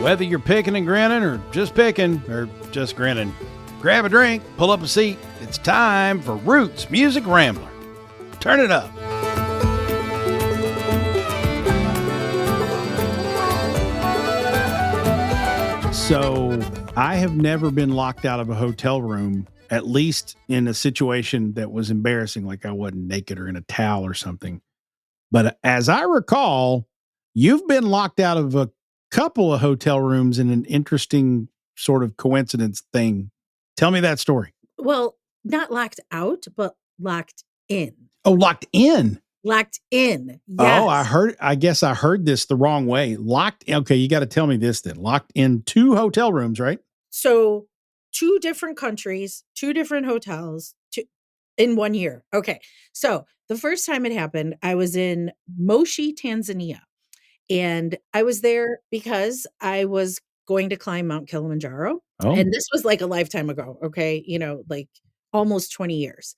Whether you're picking and grinning or just grinning, grab a drink, pull up a seat. It's time for Roots Music Rambler. Turn it up. So I have never been locked out of a hotel room, at least in a situation that was embarrassing, like I wasn't naked or in a towel or something. But as I recall, you've been locked out of a couple of hotel rooms in an interesting sort of coincidence thing. Tell me that story. Well, not locked out, but locked in. Oh, locked in. Locked in. Yes. Oh, I guess I heard this the wrong way. Locked. Okay. You got to tell me this then. Locked in 2 hotel rooms, right? So 2 different countries, 2 different hotels in 1 year. Okay. So the first time it happened, I was in Moshi, Tanzania. And I was there because I was going to climb Mount Kilimanjaro. Oh. And this was like a lifetime ago. Okay. Like almost 20 years.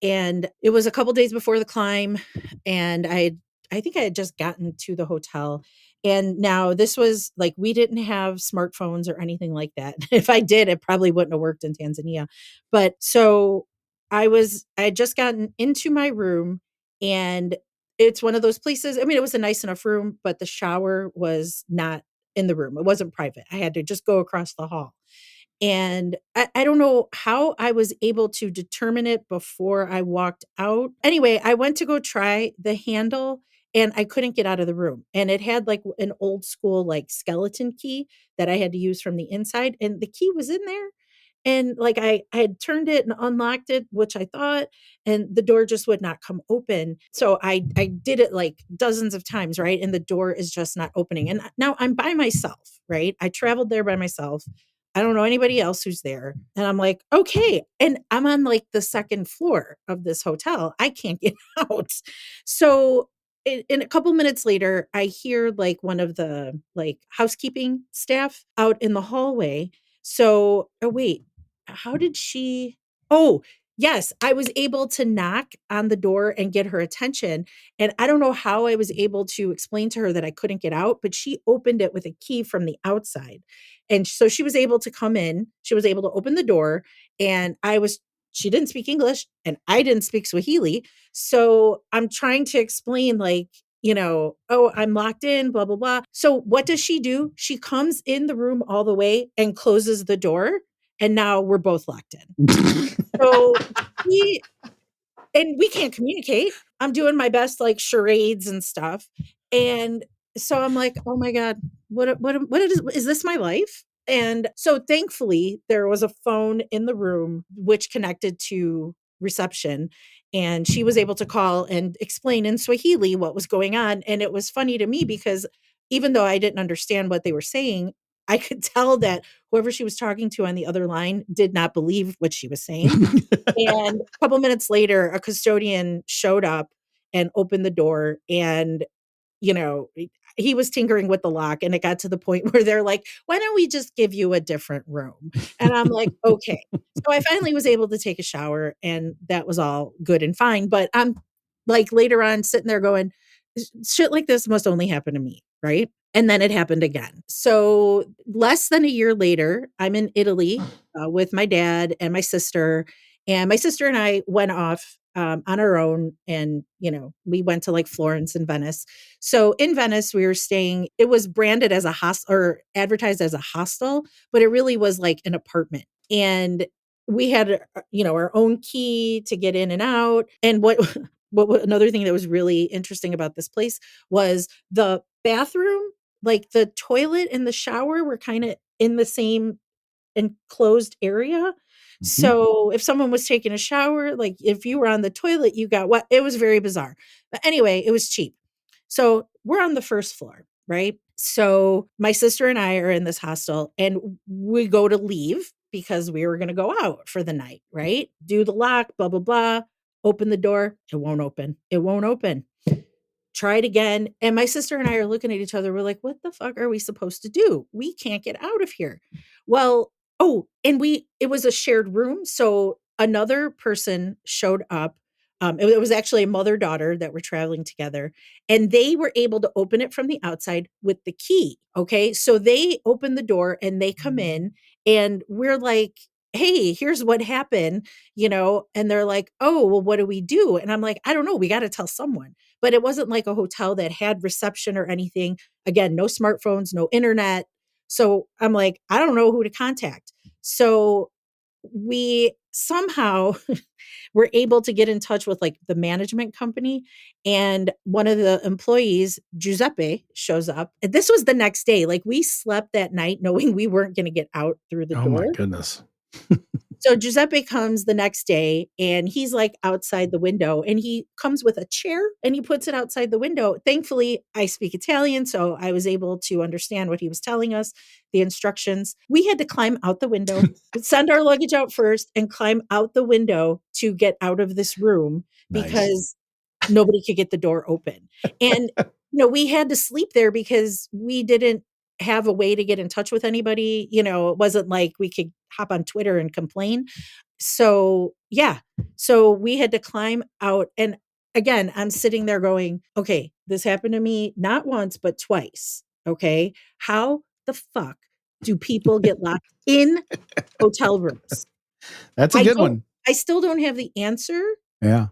And it was a couple days before the climb. And I think I had just gotten to the hotel. And now this was like, we didn't have smartphones or anything like that. If I did, it probably wouldn't have worked in Tanzania. But so I had just gotten into my room, and it's one of those places. I mean, it was a nice enough room, but the shower was not in the room. It wasn't private. I had to just go across the hall. And I don't know how I was able to determine it before I walked out. Anyway, I went to go try the handle and I couldn't get out of the room. And it had like an old school, like skeleton key that I had to use from the inside. And the key was in there. And like I had turned it and unlocked it, which I thought, and the door just would not come open. So I did it like dozens of times, right? And the door is just not opening. And now I'm by myself, right? I traveled there by myself. I don't know anybody else who's there. And I'm like, okay. And I'm on like the 2nd floor of this hotel. I can't get out. So in a couple minutes later, I hear like one of the like housekeeping staff out in the hallway. So, oh, wait, how did she? Oh, yes, I was able to knock on the door and get her attention. And I don't know how I was able to explain to her that I couldn't get out, but she opened it with a key from the outside. And so she was able to come in. She was able to open the door. And she didn't speak English and I didn't speak Swahili. So I'm trying to explain, like, oh, I'm locked in, blah, blah, blah. So what does she do? She comes in the room all the way and closes the door. And now we're both locked in. So we can't communicate. I'm doing my best, like charades and stuff. And so I'm like, oh my God, what is this my life? And so thankfully there was a phone in the room which connected to reception, and she was able to call and explain in Swahili what was going on. And it was funny to me because even though I didn't understand what they were saying, I could tell that whoever she was talking to on the other line did not believe what she was saying. And a couple minutes later, a custodian showed up and opened the door, and he was tinkering with the lock, and it got to the point where they're like, why don't we just give you a different room? And I'm like, okay. So I finally was able to take a shower, and that was all good and fine. But I'm like later on sitting there going, shit like this must only happen to me, right? And then it happened again. So less than a year later, I'm in Italy with my dad and my sister. And my sister and I went off on our own, and we went to like Florence and Venice. So in Venice, we were staying. It was branded as a hostel or advertised as a hostel, but it really was like an apartment. And we had our own key to get in and out. And what another thing that was really interesting about this place was the bathroom, like the toilet and the shower were kind of in the same enclosed area. So if someone was taking a shower, like if you were on the toilet, you got what? It was very bizarre. But anyway, it was cheap. So we're on the 1st floor, right? So my sister and I are in this hostel, and we go to leave because we were going to go out for the night, right? Do the lock, blah, blah, blah. Open the door. It won't open. It won't open. Try it again. And my sister and I are looking at each other. We're like, what the fuck are we supposed to do? We can't get out of here. Well, and it was a shared room. So another person showed up It was actually a mother-daughter that were traveling together, and they were able to open it from the outside with the key. Okay. So they open the door and they come in, and we're like, hey, here's what happened, and they're like, oh, well, what do we do? And I'm like, I don't know. We got to tell someone. But it wasn't like a hotel that had reception or anything. Again, no smartphones, no internet. So I'm like, I don't know who to contact. So we somehow were able to get in touch with like the management company, and one of the employees, Giuseppe, shows up. And this was the next day. Like, we slept that night knowing we weren't going to get out through the Oh door. my goodness. So Giuseppe comes the next day, and he's like outside the window, and he comes with a chair and he puts it outside the window. Thankfully, I speak Italian, so I was able to understand what he was telling us, the instructions. We had to climb out the window, send our luggage out first, and climb out the window to get out of this room Nice. because nobody could get the door open. And we had to sleep there because we didn't have a way to get in touch with anybody. It wasn't like we could hop on Twitter and complain. So, yeah. So we had to climb out. And again, I'm sitting there going, okay, this happened to me not once, but twice. Okay. How the fuck do people get locked in hotel rooms? That's a good one. I still don't have the answer Yeah.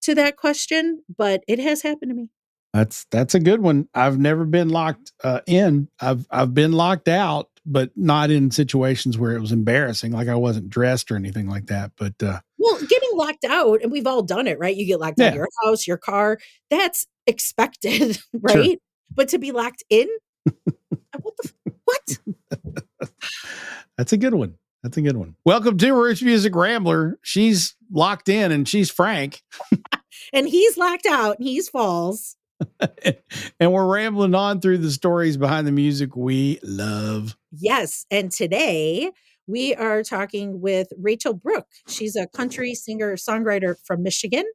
to that question, but it has happened to me. That's a good one. I've never been locked in. I've been locked out, but not in situations where it was embarrassing, like I wasn't dressed or anything like that. But well, getting locked out, and we've all done it, right? You get locked out of your house, your car. That's expected, right? Sure. But to be locked in, what? That's a good one. That's a good one. Welcome to Rich Music Rambler. She's locked in and she's Frank. And he's locked out and he's Falls. And we're rambling on through the stories behind the music we love. Yes. And today we are talking with Rachel Brooke. She's a country singer songwriter from Michigan.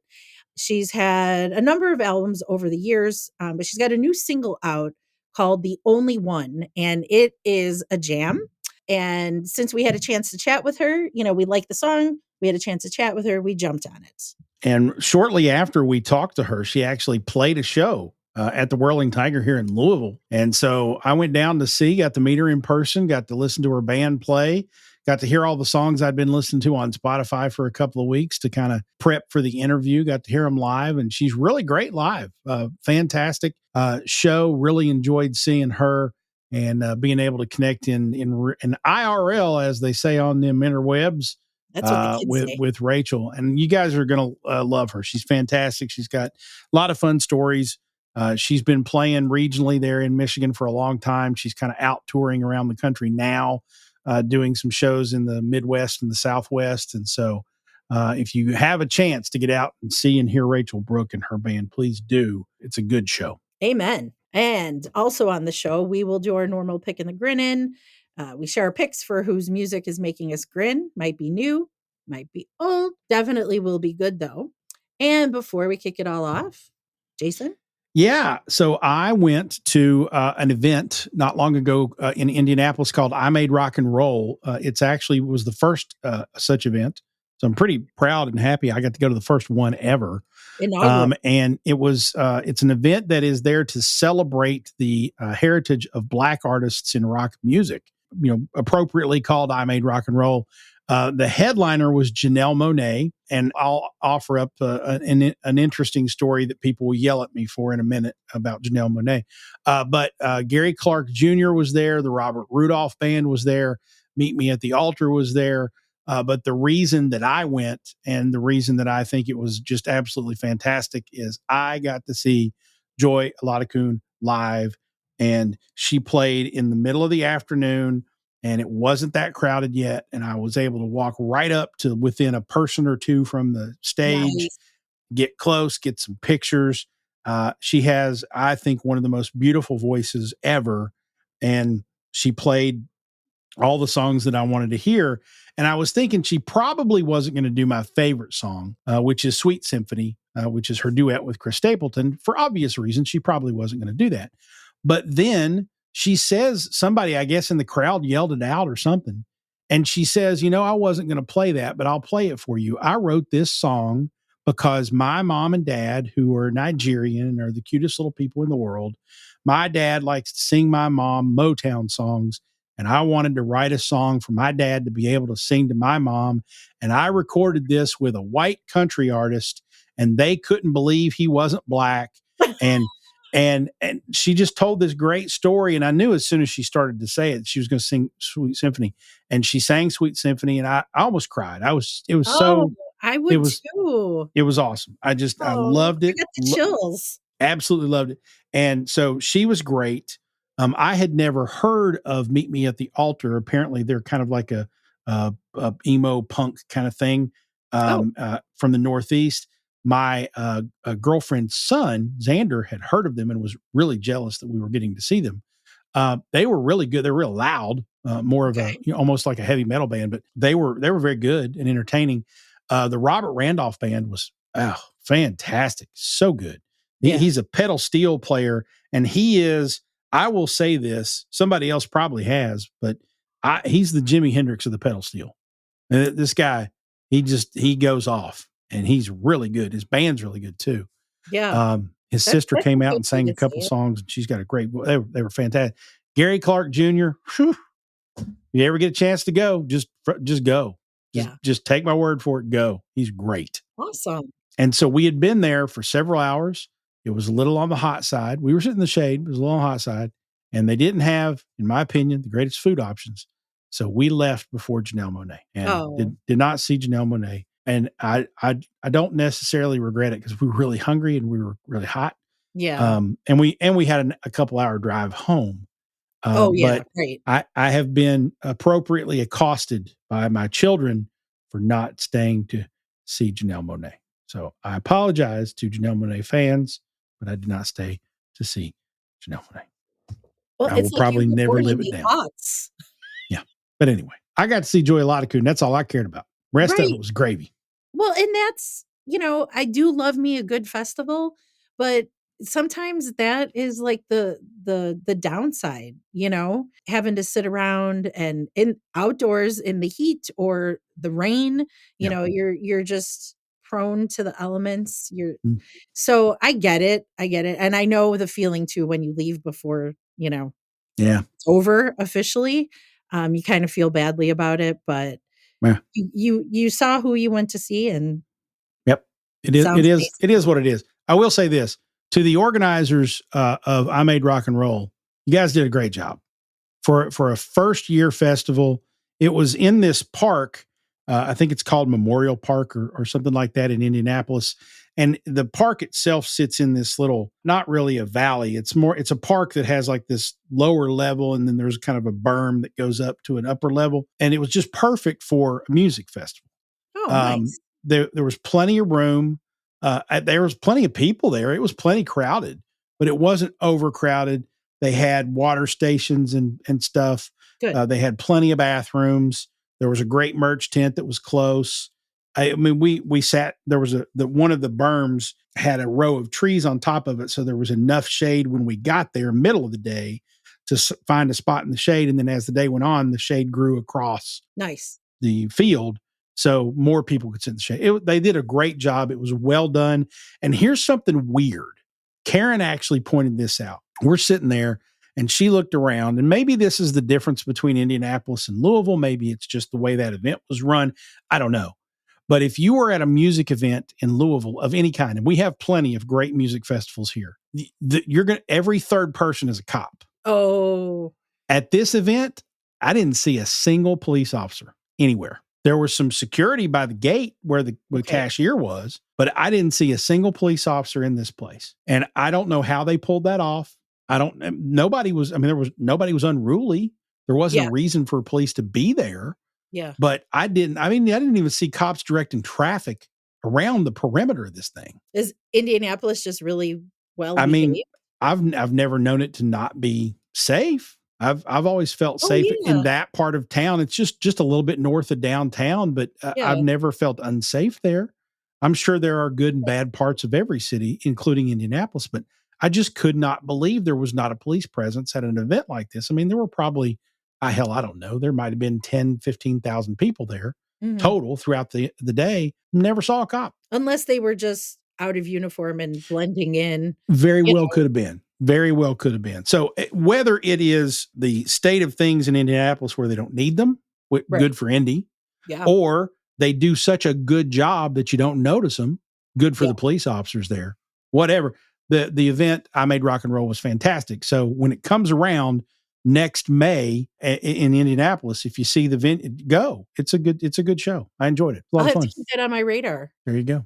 She's had a number of albums over the years, but she's got a new single out called The Only One, and it is a jam. And since we had a chance to chat with her, we liked the song, we had a chance to chat with her, we jumped on it. And shortly after we talked to her, she actually played a show at the Whirling Tiger here in Louisville. And so I went down to see, got to meet her in person, got to listen to her band play, got to hear all the songs I'd been listening to on Spotify for a couple of weeks to kind of prep for the interview, got to hear them live. And she's really great live. Fantastic show. Really enjoyed seeing her and being able to connect in IRL, as they say on them interwebs. With Rachel, and you guys are going to love her. She's fantastic. She's got a lot of fun stories. She's been playing regionally there in Michigan for a long time. She's kind of out touring around the country now, doing some shows in the Midwest and the Southwest. And so if you have a chance to get out and see and hear Rachel Brooke and her band, please do. It's a good show. Amen. And also on the show, we will do our normal Pickin the Grinnin. We share our picks for whose music is making us grin. Might be new, might be old. Definitely will be good, though. And before we kick it all off, Jason? Yeah. So I went to an event not long ago in Indianapolis called I Made Rock and Roll. It's actually was the first such event. So I'm pretty proud and happy I got to go to the first one ever. And it was it's an event that is there to celebrate the heritage of Black artists in rock music, appropriately called I Made Rock and Roll. The headliner was Janelle Monáe, and I'll offer up an interesting story that people will yell at me for in a minute about Janelle Monáe. But Gary Clark Jr. was there. The Robert Rudolph Band was there. Meet Me at the Altar was there. But the reason that I went and the reason that I think it was just absolutely fantastic is I got to see Joy Oladokun live, and she played in the middle of the afternoon, and it wasn't that crowded yet. And I was able to walk right up to within a person or two from the stage, get close, get some pictures. She has, I think, one of the most beautiful voices ever. And she played all the songs that I wanted to hear. And I was thinking she probably wasn't going to do my favorite song, which is Sweet Symphony, which is her duet with Chris Stapleton. For obvious reasons, she probably wasn't going to do that. But then she says, somebody, I guess, in the crowd yelled it out or something. And she says, I wasn't going to play that, but I'll play it for you. I wrote this song because my mom and dad, who are Nigerian, are the cutest little people in the world. My dad likes to sing my mom Motown songs, and I wanted to write a song for my dad to be able to sing to my mom. And I recorded this with a white country artist, and they couldn't believe he wasn't black. And and she just told this great story, and I knew as soon as she started to say it, she was going to sing Sweet Symphony, and she sang Sweet Symphony, and I almost cried. It was Oh, so I it would was too. it was awesome. I Oh, loved I it. got the chills. Absolutely loved it. And so she was great. I had never heard of Meet Me at the Altar. Apparently, they're kind of like a emo punk kind of thing Oh, from the Northeast. My girlfriend's son, Xander, had heard of them and was really jealous that we were getting to see them. They were really good. They're real loud, more of a almost like a heavy metal band, but they were very good and entertaining. The Robert Randolph band was fantastic, so good. yeah. He's a pedal steel player, and he is. I will say this: somebody else probably has, but he's the Jimi Hendrix of the pedal steel. This guy, he goes off, and he's really good. His band's really good too. Yeah. His That's sister that's a came out good and way sang a to say couple it. songs, and she's got a great voice. They were fantastic. Gary Clark Jr. Whew, you ever get a chance to go, just go. Yeah. Just take my word for it. Go. He's great. Awesome. And so we had been there for several hours. It was a little on the hot side. We were sitting in the shade. It was a little on the hot side. And they didn't have, in my opinion, the greatest food options. So we left before Janelle Monáe and Oh, did not see Janelle Monáe. And I don't necessarily regret it because we were really hungry and we were really hot. yeah. And we had a couple hour drive home. Oh, yeah, But right. I have been appropriately accosted by my children for not staying to see Janelle Monáe. So I apologize to Janelle Monáe fans, but I did not stay to see Janelle Monáe. Well, I will it's like you probably were never born live in it the down. aughts. Yeah. But anyway, I got to see Joy Oladokun. That's all I cared about. Rest of Right. it was gravy. Well, and that's, I do love me a good festival, but sometimes that is like the downside, having to sit around and in outdoors in the heat or the rain, Yeah. you're just prone to the elements. Mm. So I get it. I get it. And I know the feeling too when you leave before, Yeah. it's over officially. You kind of feel badly about it, but Yeah. you saw who you went to see, and Yep. It is. It sounds is. It amazing. is what it is. I will say this to the organizers of I Made Rock and Roll. You guys did a great job for a first year festival. It was in this park. I think it's called Memorial Park or something like that in Indianapolis. And the park itself sits in this little, not really a valley. It's a park that has like this lower level, and then there's kind of a berm that goes up to an upper level. And it was just perfect for a music festival. Oh, Um, nice. there was plenty of room. There was plenty of people there. It was plenty crowded, but it wasn't overcrowded. They had water stations and stuff. Good. They had plenty of bathrooms. There was a great merch tent that was close. I mean, we sat. There was one of the berms had a row of trees on top of it, so there was enough shade when we got there, middle of the day, to find a spot in the shade. And then as the day went on, the shade grew across Nice. the field so more people could sit in the shade. They did a great job. It was well done. And here's something weird. Karen actually pointed this out. We're sitting there and she looked around, and maybe this is the difference between Indianapolis and Louisville. Maybe it's just the way that event was run. I don't know. But if you were at a music event in Louisville of any kind, and we have plenty of great music festivals here, every third person is a cop. Oh, At this event, I didn't see a single police officer anywhere. There was some security by the gate where the okay. cashier was, but I didn't see a single police officer in this place. And I don't know how they pulled that off. Nobody was unruly. There wasn't Yeah. a reason for police to be there, Yeah. but I didn't even see cops directing traffic around the perimeter of this thing. Is Indianapolis just really well I mean, behaved? I've never known it to not be safe. I've always felt Oh, safe in yeah. that part of town. It's just a little bit north of downtown, but Yeah. I've never felt unsafe there. I'm sure there are good and bad parts of every city, including Indianapolis, but I just could not believe there was not a police presence at an event like this. I mean, there were probably, I don't know, there might have been 10, 15,000 people there Mhm. total throughout the day. Never saw a cop. Unless they were just out of uniform and blending in. Very well could have been. Very well could have been. So whether it is the state of things in Indianapolis where they don't need them, good for Indy, or they do such a good job that you don't notice them, good for the police officers there, whatever. The event I Made Rock and Roll was fantastic. So when it comes around next May in Indianapolis, if you see the event, go. It's a good show. I enjoyed it. A lot of fun. I'll have to keep that on my radar. There you go.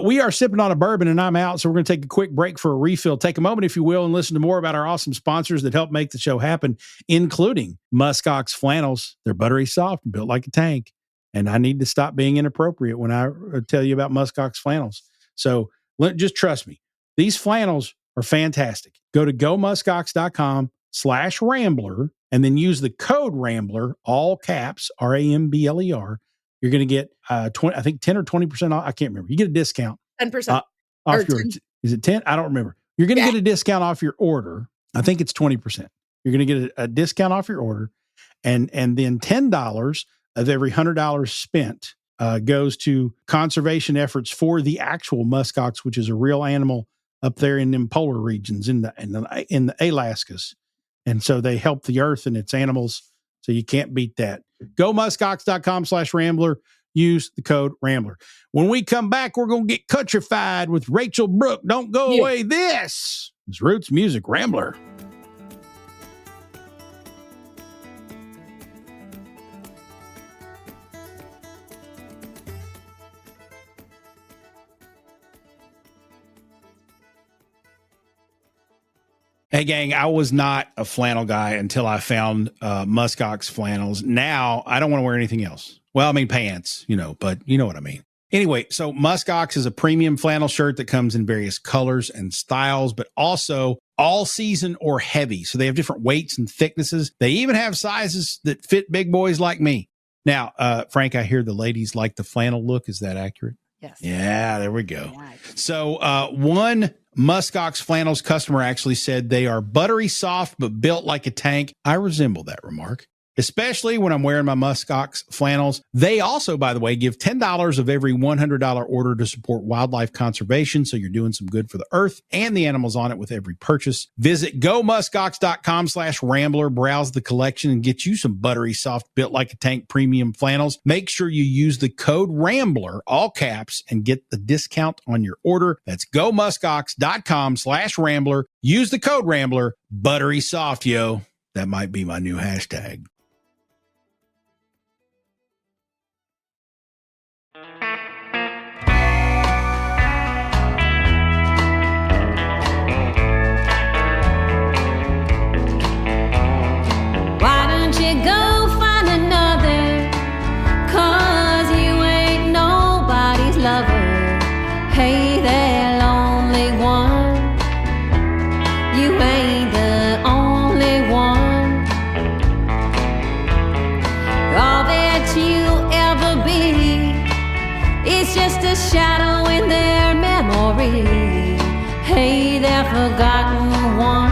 We are sipping on a bourbon and I'm out. So we're going to take a quick break for a refill. Take a moment, if you will, and listen to more about our awesome sponsors that help make the show happen, including Muskox Flannels. They're buttery soft and built like a tank. And I need to stop being inappropriate when I tell you about Muskox Flannels. So just trust me. These flannels are fantastic. Go to gomuskox.com/Rambler and then use the code Rambler, all caps, RAMBLER. You're going to get 10 or 20% off. I can't remember. You get a discount. 10%. Off your, is it 10? I don't remember. You're going to get a discount off your order. I think it's 20%. You're going to get a discount off your order. And then $10 of every $100 spent goes to conservation efforts for the actual muskox, which is a real animal up there in them polar regions in the Alaskas. And so they help the earth and its animals. So you can't beat that. Go muskox.com/Rambler. Use the code Rambler. When we come back, we're going to get countrified with Rachel Brooke. Don't go away. This is Roots Music Rambler. Hey, gang, I was not a flannel guy until I found Muskox flannels. Now, I don't want to wear anything else. Well, I mean, pants, but you know what I mean. Anyway, so Muskox is a premium flannel shirt that comes in various colors and styles, but also all season or heavy. So they have different weights and thicknesses. They even have sizes that fit big boys like me. Now, Frank, I hear the ladies like the flannel look. Is that accurate? Yes. Yeah, there we go. Yeah. So one Muskox flannels customer actually said they are buttery soft, but built like a tank. I resemble that remark, especially when I'm wearing my Muskox flannels. They also, by the way, give $10 of every $100 order to support wildlife conservation. So you're doing some good for the earth and the animals on it with every purchase. Visit gomuskox.com/Rambler, browse the collection and get you some buttery soft, built like a tank premium flannels. Make sure you use the code Rambler, all caps, and get the discount on your order. That's gomuskox.com/Rambler. Use the code Rambler, buttery soft, yo. That might be my new hashtag. Shadow in their memory. Hey, they're forgotten one.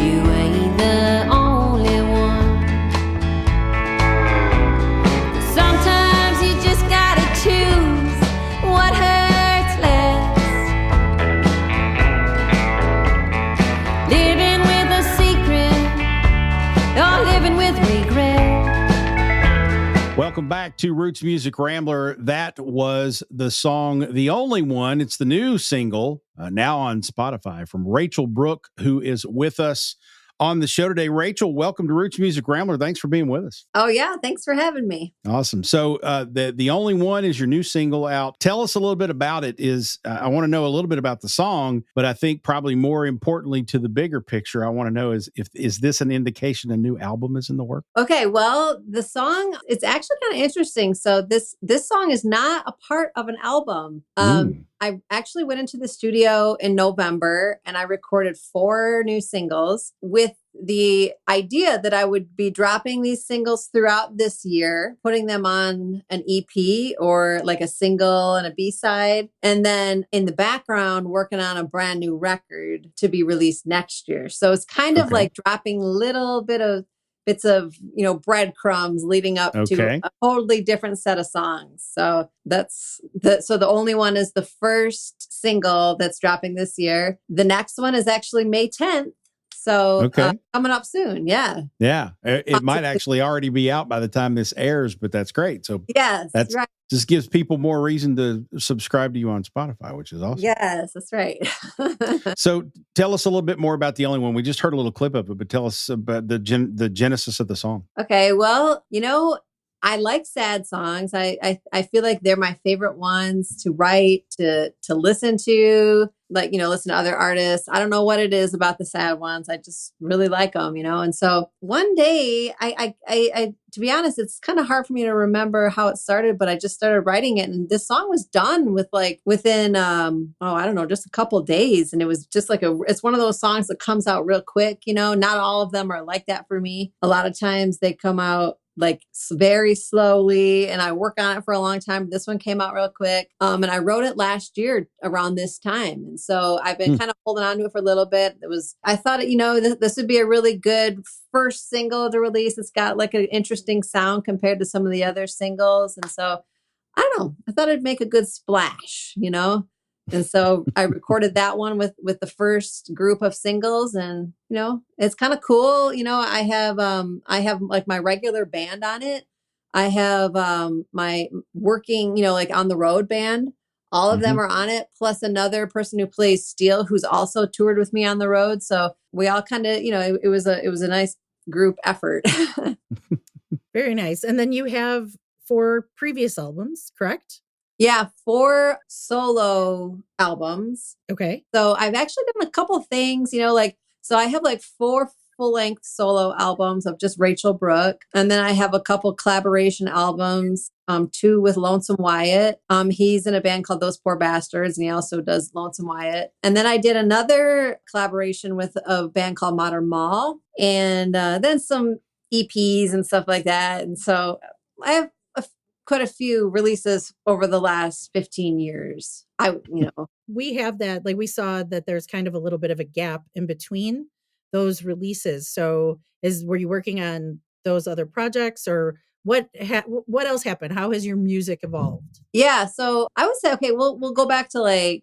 You ain't the only one. Sometimes you just gotta choose what hurts less. Living with a secret or living with regret. Welcome back to Roots Music Rambler. That was the song, The Only One. It's the new single, now on Spotify, from Rachel Brooke, who is with us on the show today. Rachel, welcome to Roots Music Rambler. Thanks for being with us. Oh, yeah. Thanks for having me. Awesome. So the Only One is your new single out. Tell us a little bit about it. I want to know a little bit about the song, but I think probably more importantly to the bigger picture, I want to know is this an indication a new album is in the work? Okay. Well, the song, it's actually kind of interesting. So this song is not a part of an album. I actually went into the studio in November and I recorded 4 new singles with the idea that I would be dropping these singles throughout this year, putting them on an EP or like a single and a B-side. And then in the background, working on a brand new record to be released next year. So it's kind of like dropping a little bit of bits of, breadcrumbs leading up to a totally different set of songs. So so the only one is the first single that's dropping this year. The next one is actually May 10th. So coming up soon. Yeah. Yeah. It might actually already be out by the time this airs, but that's great. So yes, that's right. Just gives people more reason to subscribe to you on Spotify, which is awesome. Yes, that's right. So tell us a little bit more about The Only One. We just heard a little clip of it, but tell us about the genesis of the song. Okay. Well, I like sad songs. I feel like they're my favorite ones to write, to listen to, listen to other artists. I don't know what it is about the sad ones. I just really like them, And so one day I to be honest, it's kind of hard for me to remember how it started, but I just started writing it, and this song was done within I don't know, just a couple of days. And it was just it's one of those songs that comes out real quick, Not all of them are like that for me. A lot of times they come out very slowly, and I work on it for a long time. This one came out real quick. And I wrote it last year around this time. And so I've been kind of holding on to it for a little bit. I thought, this would be a really good first single to release. It's got an interesting sound compared to some of the other singles. And so I don't know, I thought it'd make a good splash, And so I recorded that one with the first group of singles, and it's kind of cool. I have my regular band on it. I have my working, on the road band. All of them are on it, plus another person who plays steel, who's also toured with me on the road. So we all kind of, it was a nice group effort. Very nice. And then you have 4 previous albums, correct? Yeah, 4 solo albums. Okay. So I've actually done a couple things, so I have 4 full-length solo albums of just Rachel Brooke. And then I have a couple collaboration albums, 2 with Lonesome Wyatt. He's in a band called Those Poor Bastards, and he also does Lonesome Wyatt. And then I did another collaboration with a band called Modern Mall, and then some EPs and stuff like that. And so I have quite a few releases over the last 15 years. We have that, we saw that there's kind of a little bit of a gap in between those releases. So were you working on those other projects, or what else happened? How has your music evolved? Yeah. So I would say, okay, we'll go back to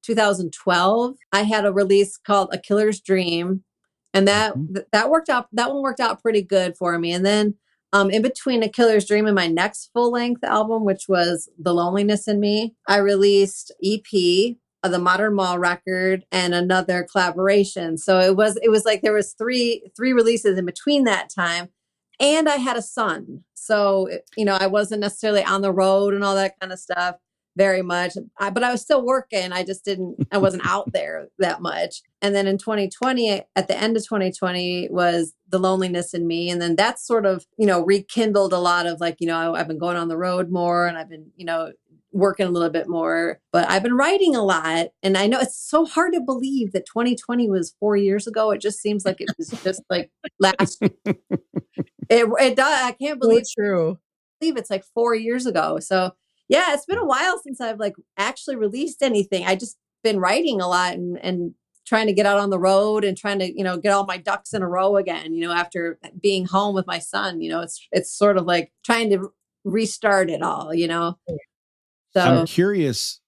2012. I had a release called A Killer's Dream, and that worked out. That one worked out pretty good for me. And then in between A Killer's Dream and my next full-length album, which was The Loneliness in Me, I released EP of the Modern Mall record and another collaboration. So it was there was three releases in between that time, and I had a son. So, I wasn't necessarily on the road and all that kind of stuff very much, but I was still working. I wasn't out there that much. And then in 2020, at the end of 2020, was The Loneliness in Me. And then that's sort of, rekindled a lot of I've been going on the road more, and I've been, working a little bit more, but I've been writing a lot. And I know it's so hard to believe that 2020 was 4 years ago. It just seems like it was just last. It does. I can't believe it's true. I believe it's 4 years ago. So yeah, it's been a while since I've actually released anything. I just been writing a lot and trying to get out on the road and trying to, get all my ducks in a row again, after being home with my son. It's sort of trying to restart it all, So I'm curious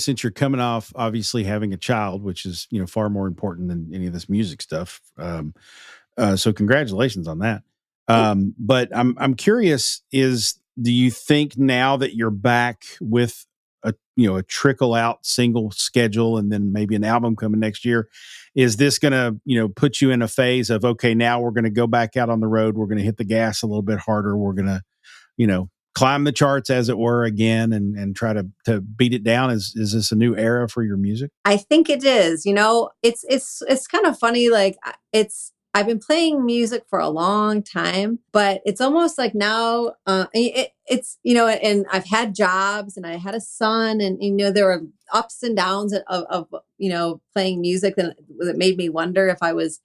since you're coming off obviously having a child, which is, far more important than any of this music stuff. So congratulations on that. But I'm curious, do you think now that you're back with a trickle out single schedule and then maybe an album coming next year, is this going to, put you in a phase of, okay, now we're going to go back out on the road. We're going to hit the gas a little bit harder. We're going to, climb the charts, as it were, again, and try to beat it down? Is this a new era for your music? I think it is. It's kind of funny. I've been playing music for a long time, but it's almost now it's, and I've had jobs and I had a son, and, there were ups and downs of playing music that made me wonder if I was,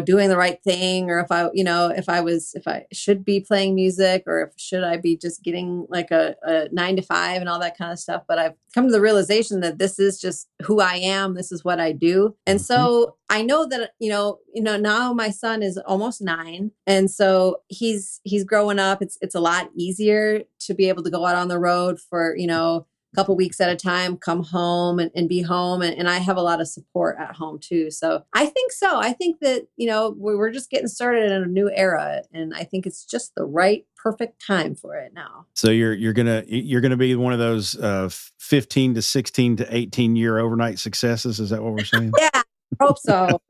doing the right thing, or if I should be playing music, or if should I be just getting like a 9 to 5 and all that kind of stuff. But I've come to the realization that this is just who I am. This is what I do. And so I know that, now my son is almost 9. And so he's growing up. It's a lot easier to be able to go out on the road for, couple weeks at a time, come home and be home. And I have a lot of support at home too. So I think that, we're just getting started in a new era. And I think it's just the right, perfect time for it now. So you're gonna be one of those 15 to 16 to 18 year overnight successes. Is that what we're saying? Yeah, I hope so.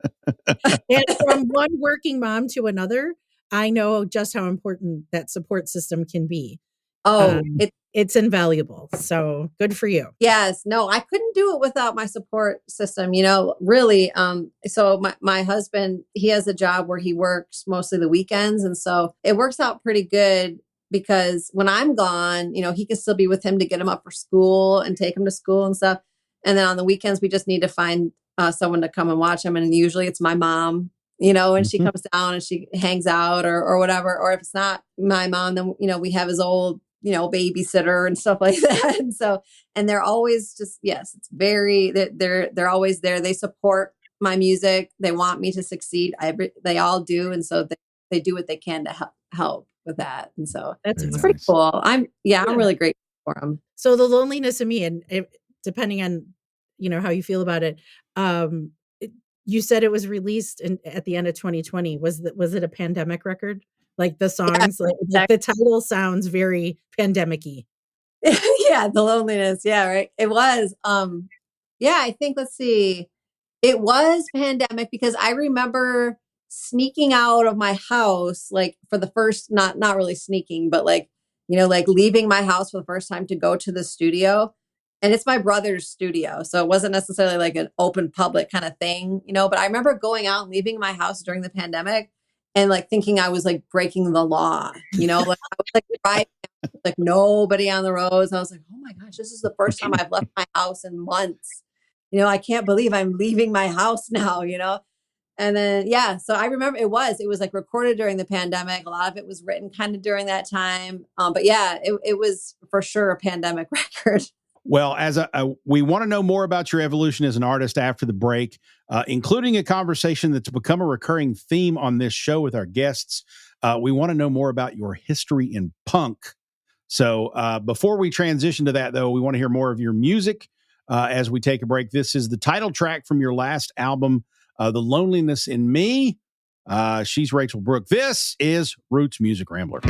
And from one working mom to another, I know just how important that support system can be. Oh, it's invaluable. So good for you. Yes. No, I couldn't do it without my support system, really. So my husband, he has a job where he works mostly the weekends. And so it works out pretty good because when I'm gone, he can still be with him to get him up for school and take him to school and stuff. And then on the weekends, we just need to find someone to come and watch him. And usually it's my mom, and she comes down and she hangs out or whatever. Or if it's not my mom, then, we have his old, babysitter and stuff like that. And so, and they're always just, yes, it's very, they're always there. They support my music. They want me to succeed. They all do. And so they do what they can to help with that. And so it's pretty cool. I'm really grateful for them. So the loneliness of me, and depending on, how you feel about it, you said it was released at the end of 2020. Was it a pandemic record? Like the songs, like the title sounds very pandemic-y. Yeah, the loneliness. Yeah, right. It was. I think, let's see. It was pandemic because I remember sneaking out of my house, like for the first, not really sneaking, but like leaving my house for the first time to go to the studio. And it's my brother's studio. So it wasn't necessarily like an open public kind of thing, but I remember going out and leaving my house during the pandemic and like thinking I was like breaking the law, like I was like driving, like nobody on the roads. And I was like, oh my gosh, this is the first time I've left my house in months. I can't believe I'm leaving my house now, And then, so I remember it was like recorded during the pandemic. A lot of it was written kind of during that time. But it was for sure a pandemic record. Well, we want to know more about your evolution as an artist after the break, including a conversation that's become a recurring theme on this show with our guests. We want to know more about your history in punk. So before we transition to that, though, we want to hear more of your music as we take a break. This is the title track from your last album, The Loneliness in Me. She's Rachel Brooke. This is Roots Music Rambler.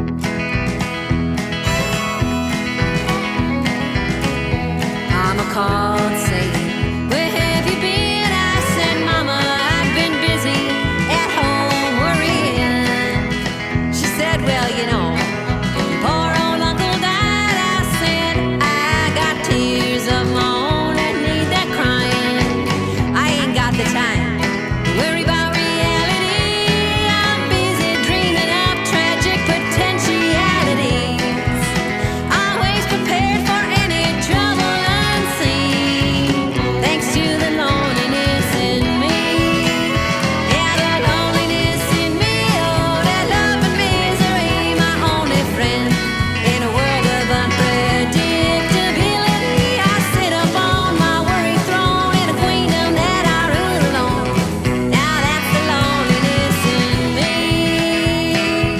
Mama called saying, where have you been? I said, Mama, I've been busy at home worrying. She said, well, poor old uncle died. I said, I got tears of my own and need that crying. I ain't got the time to worry about reality. I'm busy dreaming of tragic potentialities. Always prepared for any trouble. Thanks to the loneliness in me. Yeah, the loneliness in me. Oh, that love and misery, my only friend. In a world of unpredictability, I sit up on my worry throne in a queendom that I rule alone. Now that's the loneliness in me.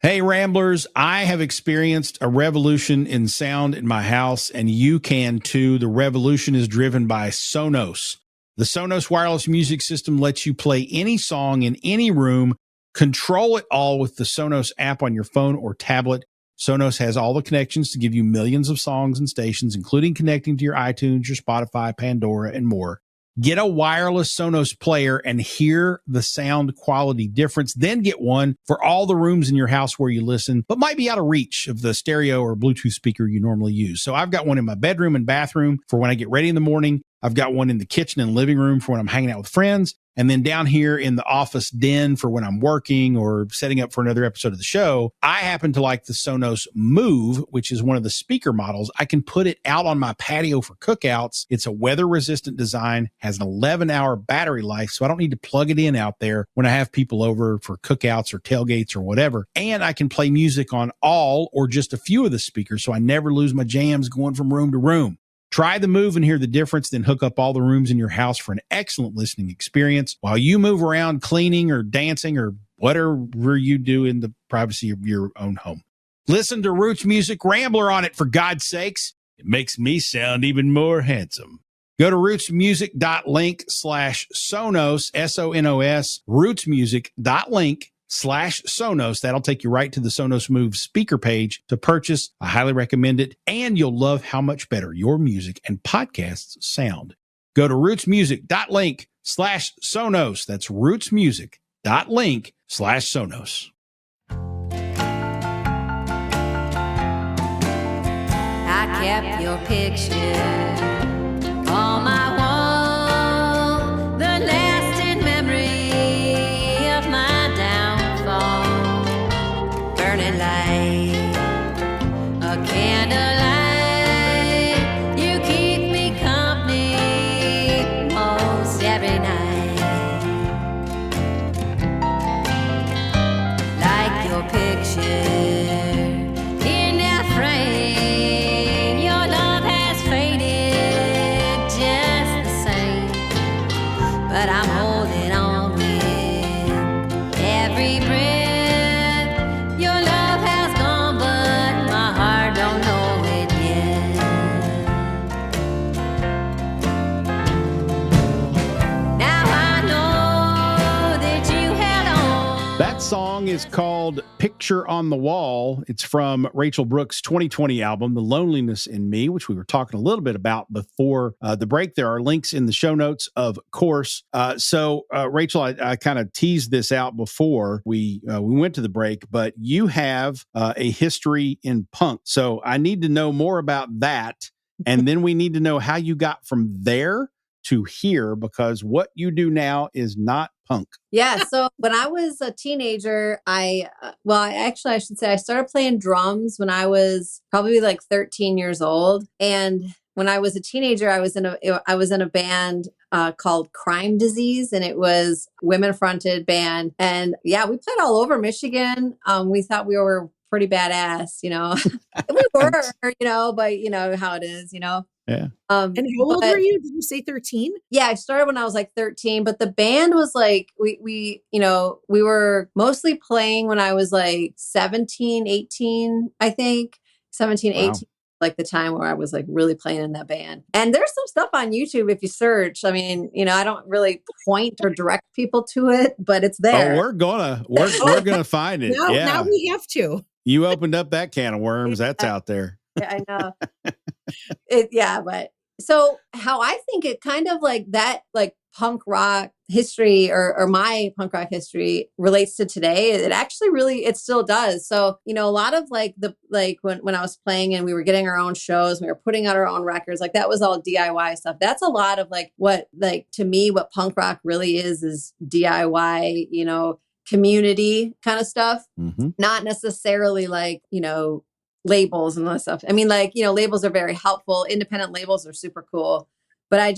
Hey, Ramblers, I have experienced a revolution in sound in my house, and you can too. The revolution is driven by Sonos. The Sonos wireless music system lets you play any song in any room, control it all with the Sonos app on your phone or tablet. Sonos has all the connections to give you millions of songs and stations, including connecting to your iTunes, your Spotify, Pandora, and more. Get a wireless Sonos player and hear the sound quality difference. Then get one for all the rooms in your house where you listen, but might be out of reach of the stereo or Bluetooth speaker you normally use. So I've got one in my bedroom and bathroom for when I get ready in the morning. I've got one in the kitchen and living room for when I'm hanging out with friends. And then down here in the office den for when I'm working or setting up for another episode of the show. I happen to like the Sonos Move, which is one of the speaker models. I can put it out on my patio for cookouts. It's a weather resistant design, has an 11-hour battery life. So I don't need to plug it in out there when I have people over for cookouts or tailgates or whatever. And I can play music on all or just a few of the speakers. So I never lose my jams going from room to room. Try the Move and hear the difference, then hook up all the rooms in your house for an excellent listening experience while you move around cleaning or dancing or whatever you do in the privacy of your own home. Listen to Roots Music Rambler on it, for God's sakes. It makes me sound even more handsome. Go to rootsmusic.link/Sonos, S-O-N-O-S, rootsmusic.link/Sonos. That'll take you right to the Sonos Move speaker page to purchase. I highly recommend it, and you'll love how much better your music and podcasts sound. Go to rootsmusic.link/Sonos. That's rootsmusic.link/Sonos. I kept your picture on my wall, the lasting memory of my downfall. Burning like a candlelight, you keep me company most every night. Like your picture in that frame, your love has faded just the same. But I'm holding on with every breath. Your love has gone, but my heart don't know it yet. Now I know that you held on. That song is called Picture on the Wall. It's from Rachel Brooke's 2020 album, The Loneliness in Me, which we were talking a little bit about before the break. There are links in the show notes, of course. Rachel, I kind of teased this out before we went to the break, but you have a history in punk. So I need to know more about that. And then we need to know how you got from there to here, because what you do now is not punk. Yeah. So when I was a teenager, I should say I started playing drums when I was probably like 13 years old. And when I was a teenager, I was in a band called Crime Disease, and it was women fronted band. And yeah, we played all over Michigan. We thought we were pretty badass, we were, but you know how it is, Yeah. And how old were you? Did you say 13? Yeah, I started when I was like 13, but the band was like, we were mostly playing when I was like 17, 18, I think. 17, Wow. 18, like the time where I was like really playing in that band. And there's some stuff on YouTube if you search. I mean, I don't really point or direct people to it, but it's there. Oh, we're gonna find it. Now we have to. You opened up that can of worms. That's out there. Yeah, I know. But so how I think it kind of like that, like punk rock history or my punk rock history relates to today. It actually really, it still does. So, a lot of like when I was playing and we were getting our own shows, we were putting out our own records, like that was all DIY stuff. That's a lot of like what, like to me, what punk rock really is DIY, community kind of stuff. Mm-hmm. Not necessarily like, labels and all that stuff. I mean, like, labels are very helpful. Independent labels are super cool. But I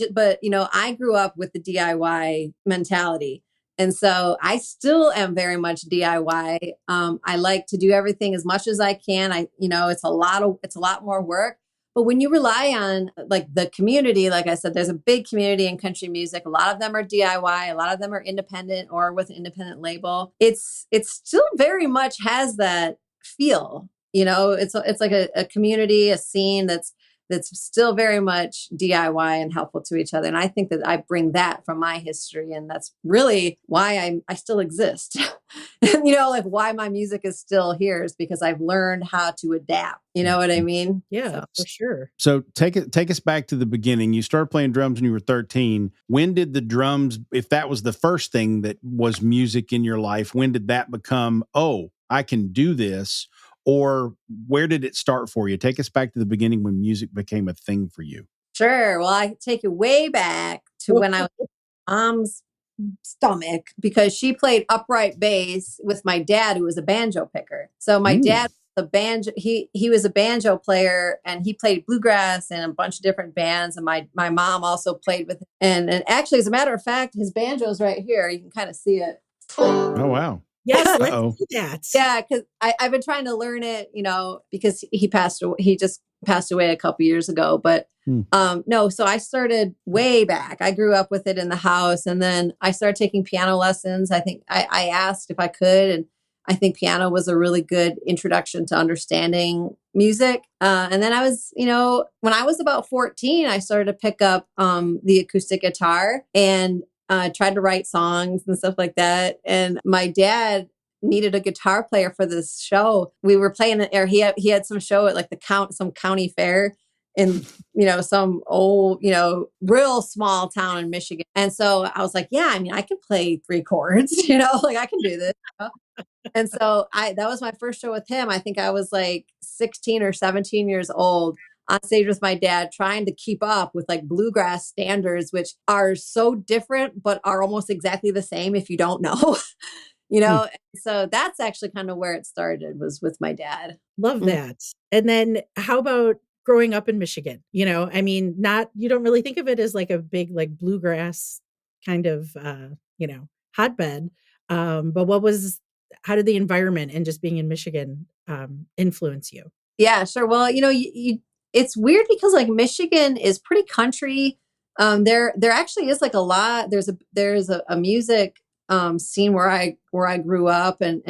grew up with the DIY mentality. And so I still am very much DIY. I like to do everything as much as I can. It's a lot more work. But when you rely on like the community, like I said, there's a big community in country music. A lot of them are DIY. A lot of them are independent or with an independent label. It's still very much has that feel. It's like a community, a scene that's still very much DIY and helpful to each other. And I think that I bring that from my history. And that's really why I still exist. Like why my music is still here is because I've learned how to adapt. You know what I mean? Yeah, for sure. So take us back to the beginning. You started playing drums when you were 13. When did the drums, if that was the first thing that was music in your life, when did that become, oh, I can do this? Or where did it start for you? Take us back to the beginning when music became a thing for you. Sure. Well, I take you way back to when I was mom's stomach because she played upright bass with my dad, who was a banjo picker. So my dad was a banjo. He was a banjo player, and he played bluegrass in a bunch of different bands. And my mom also played with him. And actually, as a matter of fact, his banjo is right here. You can kind of see it. Oh wow. Yes, let's do that. Yeah, because I've been trying to learn it, because he just passed away a couple years ago. But no, so I started way back. I grew up with it in the house, and then I started taking piano lessons. I think I asked if I could, and I think piano was a really good introduction to understanding music. And then I was, when I was about 14, I started to pick up the acoustic guitar and tried to write songs and stuff like that. And my dad needed a guitar player for this show. We were playing it, or he had some show at like some county fair in, some old, real small town in Michigan. And so I was like, yeah, I mean, I can play 3 chords, like I can do this. And so that was my first show with him. I think I was like 16 or 17 years old on stage with my dad, trying to keep up with like bluegrass standards, which are so different, but are almost exactly the same if you don't know, So that's actually kind of where it started, was with my dad. Love that. And then how about growing up in Michigan? I mean, you don't really think of it as like a big, like bluegrass kind of, hotbed. But how did the environment and just being in Michigan influence you? Yeah, sure. Well, it's weird because like Michigan is pretty country. There actually is like a lot. There's a music scene where I grew up, and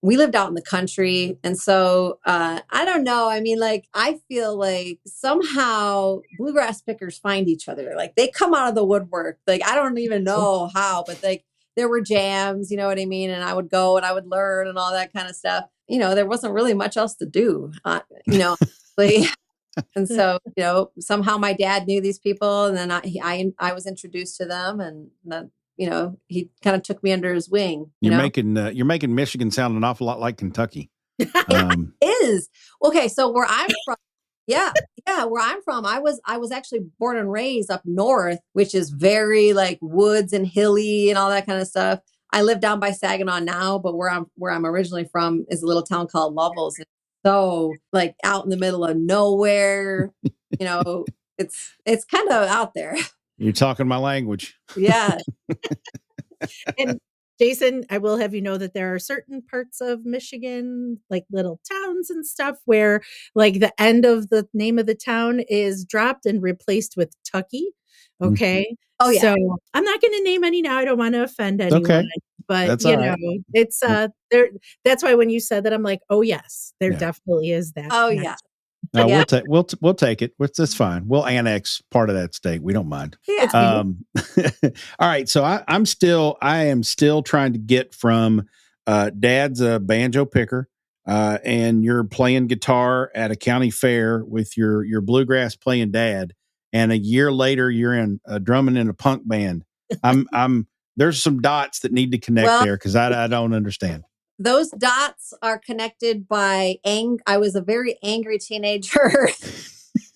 we lived out in the country. And so I don't know. I mean, like, I feel like somehow bluegrass pickers find each other. Like they come out of the woodwork. Like I don't even know how, but like there were jams, you know what I mean? And I would go and I would learn and all that kind of stuff. There wasn't really much else to do, like, and so, somehow my dad knew these people, and then I was introduced to them, and then, he kind of took me under his wing. You're making Michigan sound an awful lot like Kentucky. It is. Okay. So where I'm from, yeah, where I'm from, I was actually born and raised up north, which is very like woods and hilly and all that kind of stuff. I live down by Saginaw now, but where I'm originally from is a little town called Lovell's. So like out in the middle of nowhere, it's kind of out there. You're talking my language. Yeah. And Jason, I will have you know that there are certain parts of Michigan, like little towns and stuff, where like the end of the name of the town is dropped and replaced with Tucky. Okay. Mm-hmm. Oh yeah. So I'm not going to name any now. I don't want to offend anyone. Okay. But that's right. it's there. That's why when you said that, I'm like, oh yes, there definitely is that. Oh yeah. No, we'll take it. That's fine. We'll annex part of that state. We don't mind. Yeah. All right. So I am still trying to get from Dad's a banjo picker, and you're playing guitar at a county fair with your bluegrass playing dad, and a year later you're in drumming in a punk band. There's some dots that need to connect there because I don't understand. Those dots are connected by I was a very angry teenager,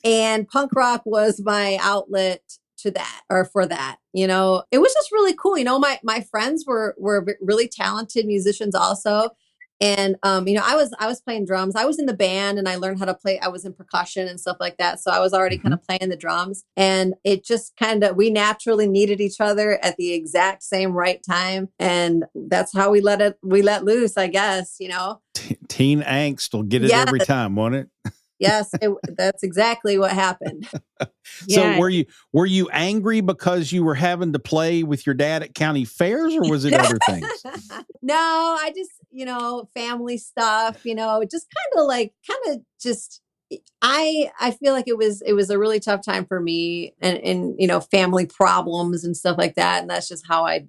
and punk rock was my outlet to that, or for that. It was just really cool. My friends were really talented musicians also. And, I was playing drums. I was in the band, and I learned how to play. I was in percussion and stuff like that. So I was already kind of playing the drums, and it just we naturally needed each other at the exact same right time. And that's how we let loose, I guess, Teen angst will get it every time, won't it? Yes, that's exactly what happened. So were you angry because you were having to play with your dad at county fairs, or was it other things? No, I just, family stuff, just I feel like it was a really tough time for me, and family problems and stuff like that. And that's just how I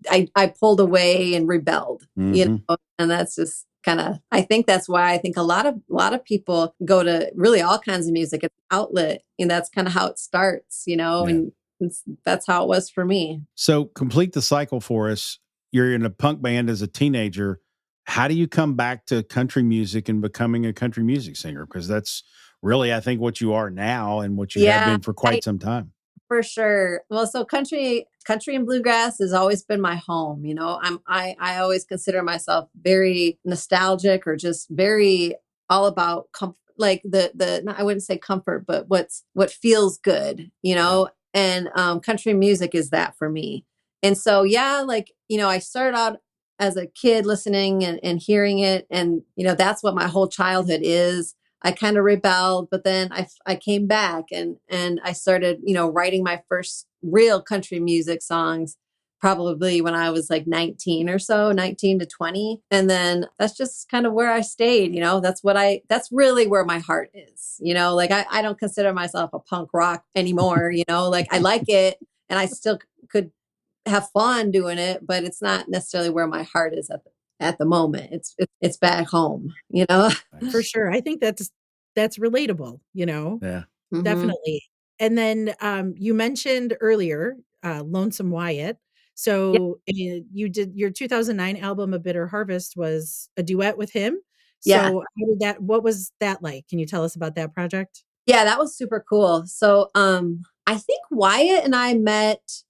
pulled away and rebelled, and that's just I think that's why I think a lot of people go to really all kinds of music. It's an outlet, and that's kind of how it starts, and that's how it was for me. So complete the cycle for us. You're in a punk band as a teenager. How do you come back to country music and becoming a country music singer? Because that's really, I think, what you are now and what you have been for quite some time. For sure. Well, so country and bluegrass has always been my home. You know, I always consider myself very nostalgic, or just very all about comfort, like I wouldn't say comfort, but what feels good, you know. And country music is that for me. And so, like, you know, I started out as a kid listening and hearing it, and you know, that's what my whole childhood is. I kind of rebelled, but then I came back and I started, you know, writing my first real country music songs probably when I was like 19 or so, 19 to 20. And then that's just kind of where I stayed, you know. That's really where my heart is, you know. Like I don't consider myself a punk rock anymore, you know. Like I like it and I still could have fun doing it, but it's not necessarily where my heart is at the moment. It's back home, you know. For sure. I think that's relatable, you know. Yeah. Mhm. Definitely. And then you mentioned earlier Lonesome Wyatt. Yeah. So you did your 2009 album A Bitter Harvest was a duet with him. Yeah. So what was that like? Can you tell us about that project? Yeah, that was super cool. So I think Wyatt and I met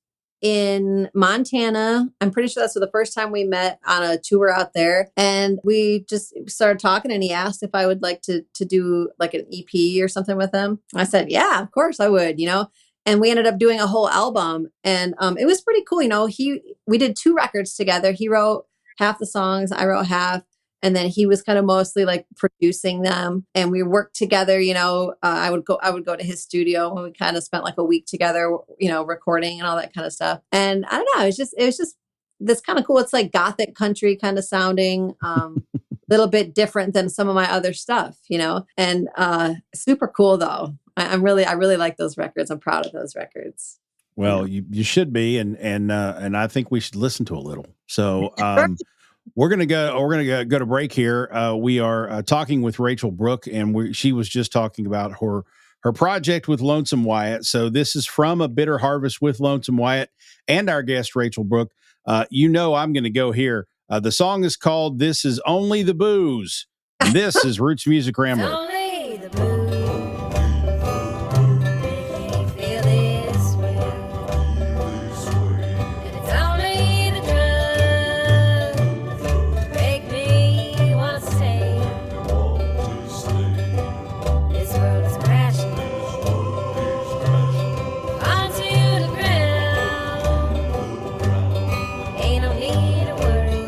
in Montana. I'm pretty sure that's the first time we met on a tour out there. And we just started talking, and he asked if I would like to do like an EP or something with him. I said, yeah, of course I would, you know. And we ended up doing a whole album, and it was pretty cool. You know, we did 2 records together. He wrote half the songs, I wrote half. And then he was kind of mostly like producing them, and we worked together. You know, I would go to his studio, and we kind of spent like a week together, you know, recording and all that kind of stuff. And I don't know, it was just that's kind of cool. It's like gothic country kind of sounding, little bit different than some of my other stuff, you know. And super cool though. I really like those records. I'm proud of those records. Well, you should be, and I think we should listen to a little. So. We're gonna go to break here. We are talking with Rachel Brooke, and she was just talking about her project with Lonesome Wyatt. So this is from A Bitter Harvest with Lonesome Wyatt and our guest Rachel Brooke. You know I'm going to go here. The song is called "This Is Only the Booze," and this is Roots Music Rambler. Only the booze make me feel this way, and it's only the drugs make me wanna stay. This world is crashing onto the ground. Ain't no need to worry,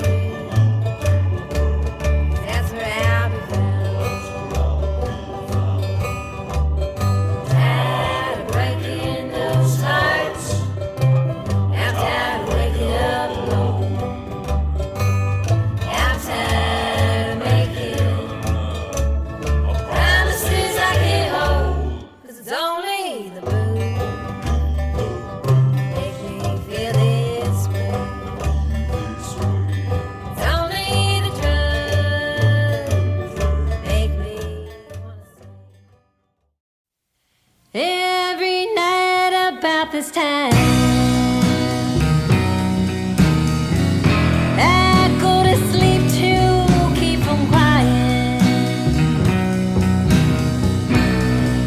that's where I'll be found. Tired of breaking those hearts, I'm tired of waking up alone. I'm tired of making promises I can't hold, 'cause it's only the booze make me feel this way. It's only the drugs make me wanna stay. Every night about this time, I go to sleep to keep from crying.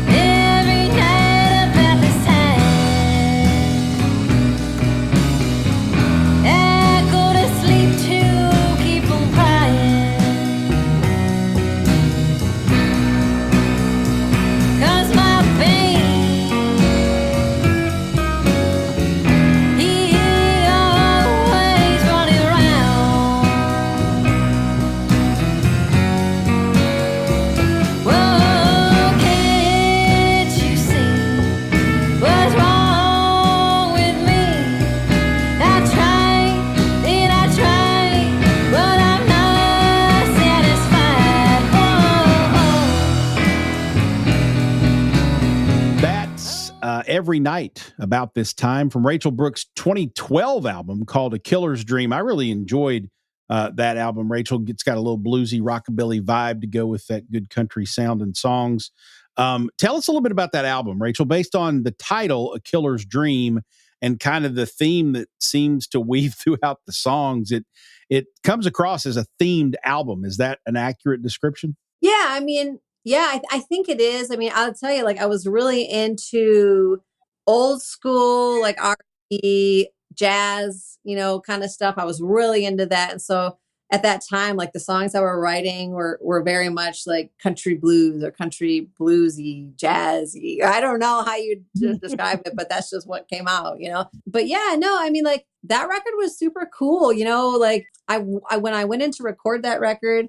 Every night about this time, I go to sleep to keep from crying. 'Cause my pain, he always running around. Whoa, can't you see what's wrong with me? I try, and I try, but I'm not satisfied. That's Every Night about this time from Rachel Brooke's 2012 album called A Killer's Dream. I really enjoyed that album, Rachel. It's got a little bluesy rockabilly vibe to go with that good country sound and songs. Tell us a little bit about that album, Rachel, based on the title, A Killer's Dream, and kind of the theme that seems to weave throughout the songs. It comes across as a themed album. Is that an accurate description? Yeah, I mean, Yeah, I think it is. I mean, I'll tell you, like, I was really into old school, like R&B, jazz, kind of stuff. I was really into that. And so at that time, like the songs I were writing were very much like country blues or country bluesy, jazzy. I don't know how you describe it, but that's just what came out. But yeah, no, I mean, like that record was super cool. Like when I went in to record that record,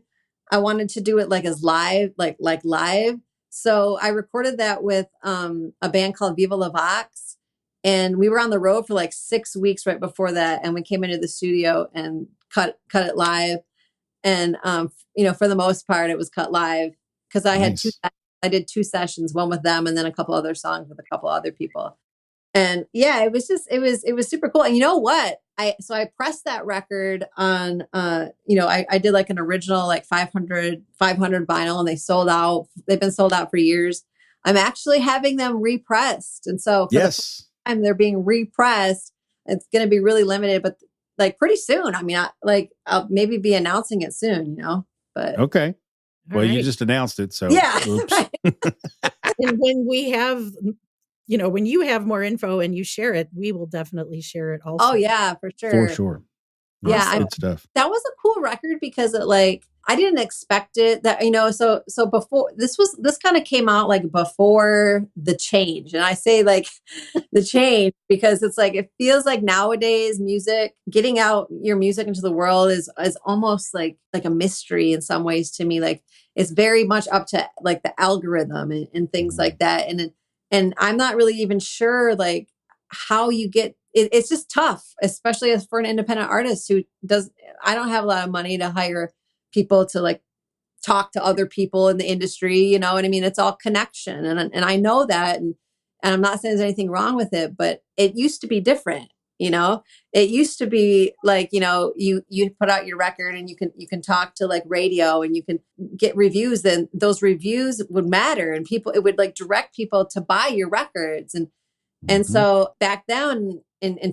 I wanted to do it like as live, like live. So I recorded that with a band called Viva La Vox. And we were on the road for like 6 weeks right before that. And we came into the studio and cut it live. And, for the most part, it was cut live because I did 2 sessions, one with them and then a couple other songs with a couple other people. And yeah, it was super cool. And you know what? I pressed that record on, I did like an original, like 500 vinyl, and they sold out. They've been sold out for years. I'm actually having them repressed. And so for the first time they're being repressed, it's going to be really limited, but like pretty soon. I mean, I'll maybe be announcing it soon, but. Okay. Well, right. You just announced it. So yeah. Oops. And when we have, when you have more info and you share it, we will definitely share it also. Oh yeah, for sure. For sure. Yeah. That's good stuff. That was a cool record because I didn't expect it that, so before this kind of came out like before the change. And I say like the change because it's like, it feels like nowadays getting out your music into the world is almost like a mystery in some ways to me. Like it's very much up to like the algorithm and things like that. And I'm not really even sure like how you get it's just tough, especially as for an independent artist I don't have a lot of money to hire people to like talk to other people in the industry. You know what I mean? It's all connection. And I know that. And I'm not saying there's anything wrong with it, but it used to be different. It used to be like, you put out your record and you can talk to like radio and you can get reviews. Then those reviews would matter and it would like direct people to buy your records. And so back then in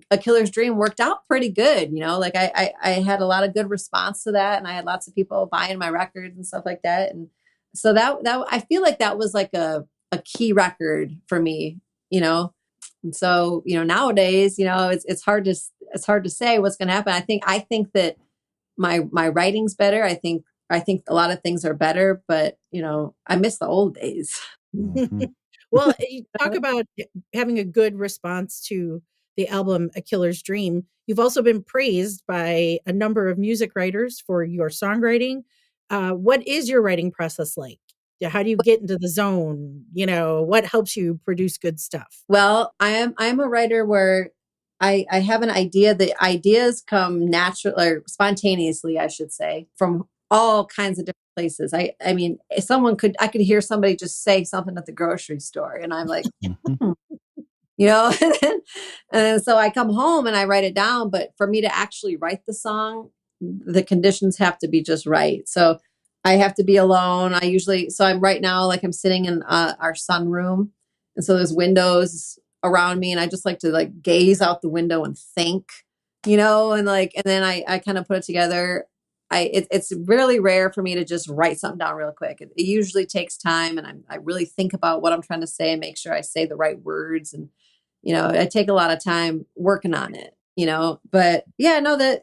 A Killer's Dream worked out pretty good. Like I had a lot of good response to that and I had lots of people buying my records and stuff like that. And so that I feel like that was like a key record for me, And so, nowadays, it's hard to say what's going to happen. I think that my writing's better. I think a lot of things are better, but I miss the old days. Well, you talk about having a good response to the album A Killer's Dream. You've also been praised by a number of music writers for your songwriting. What is your writing process like? How do you get into the zone? What helps you produce good stuff? Well, I'm a writer where I have an idea. The ideas come naturally or spontaneously, I should say, from all kinds of different places. I mean, I could hear somebody just say something at the grocery store and I'm like, and so I come home and I write it down. But for me to actually write the song, the conditions have to be just right. So I have to be alone. I'm right now, like I'm sitting in our sunroom. And so there's windows around me and I just like to like gaze out the window and think, and then I kind of put it together. It's really rare for me to just write something down real quick. It usually takes time and I really think about what I'm trying to say and make sure I say the right words. And, I take a lot of time working on it, but yeah, no, the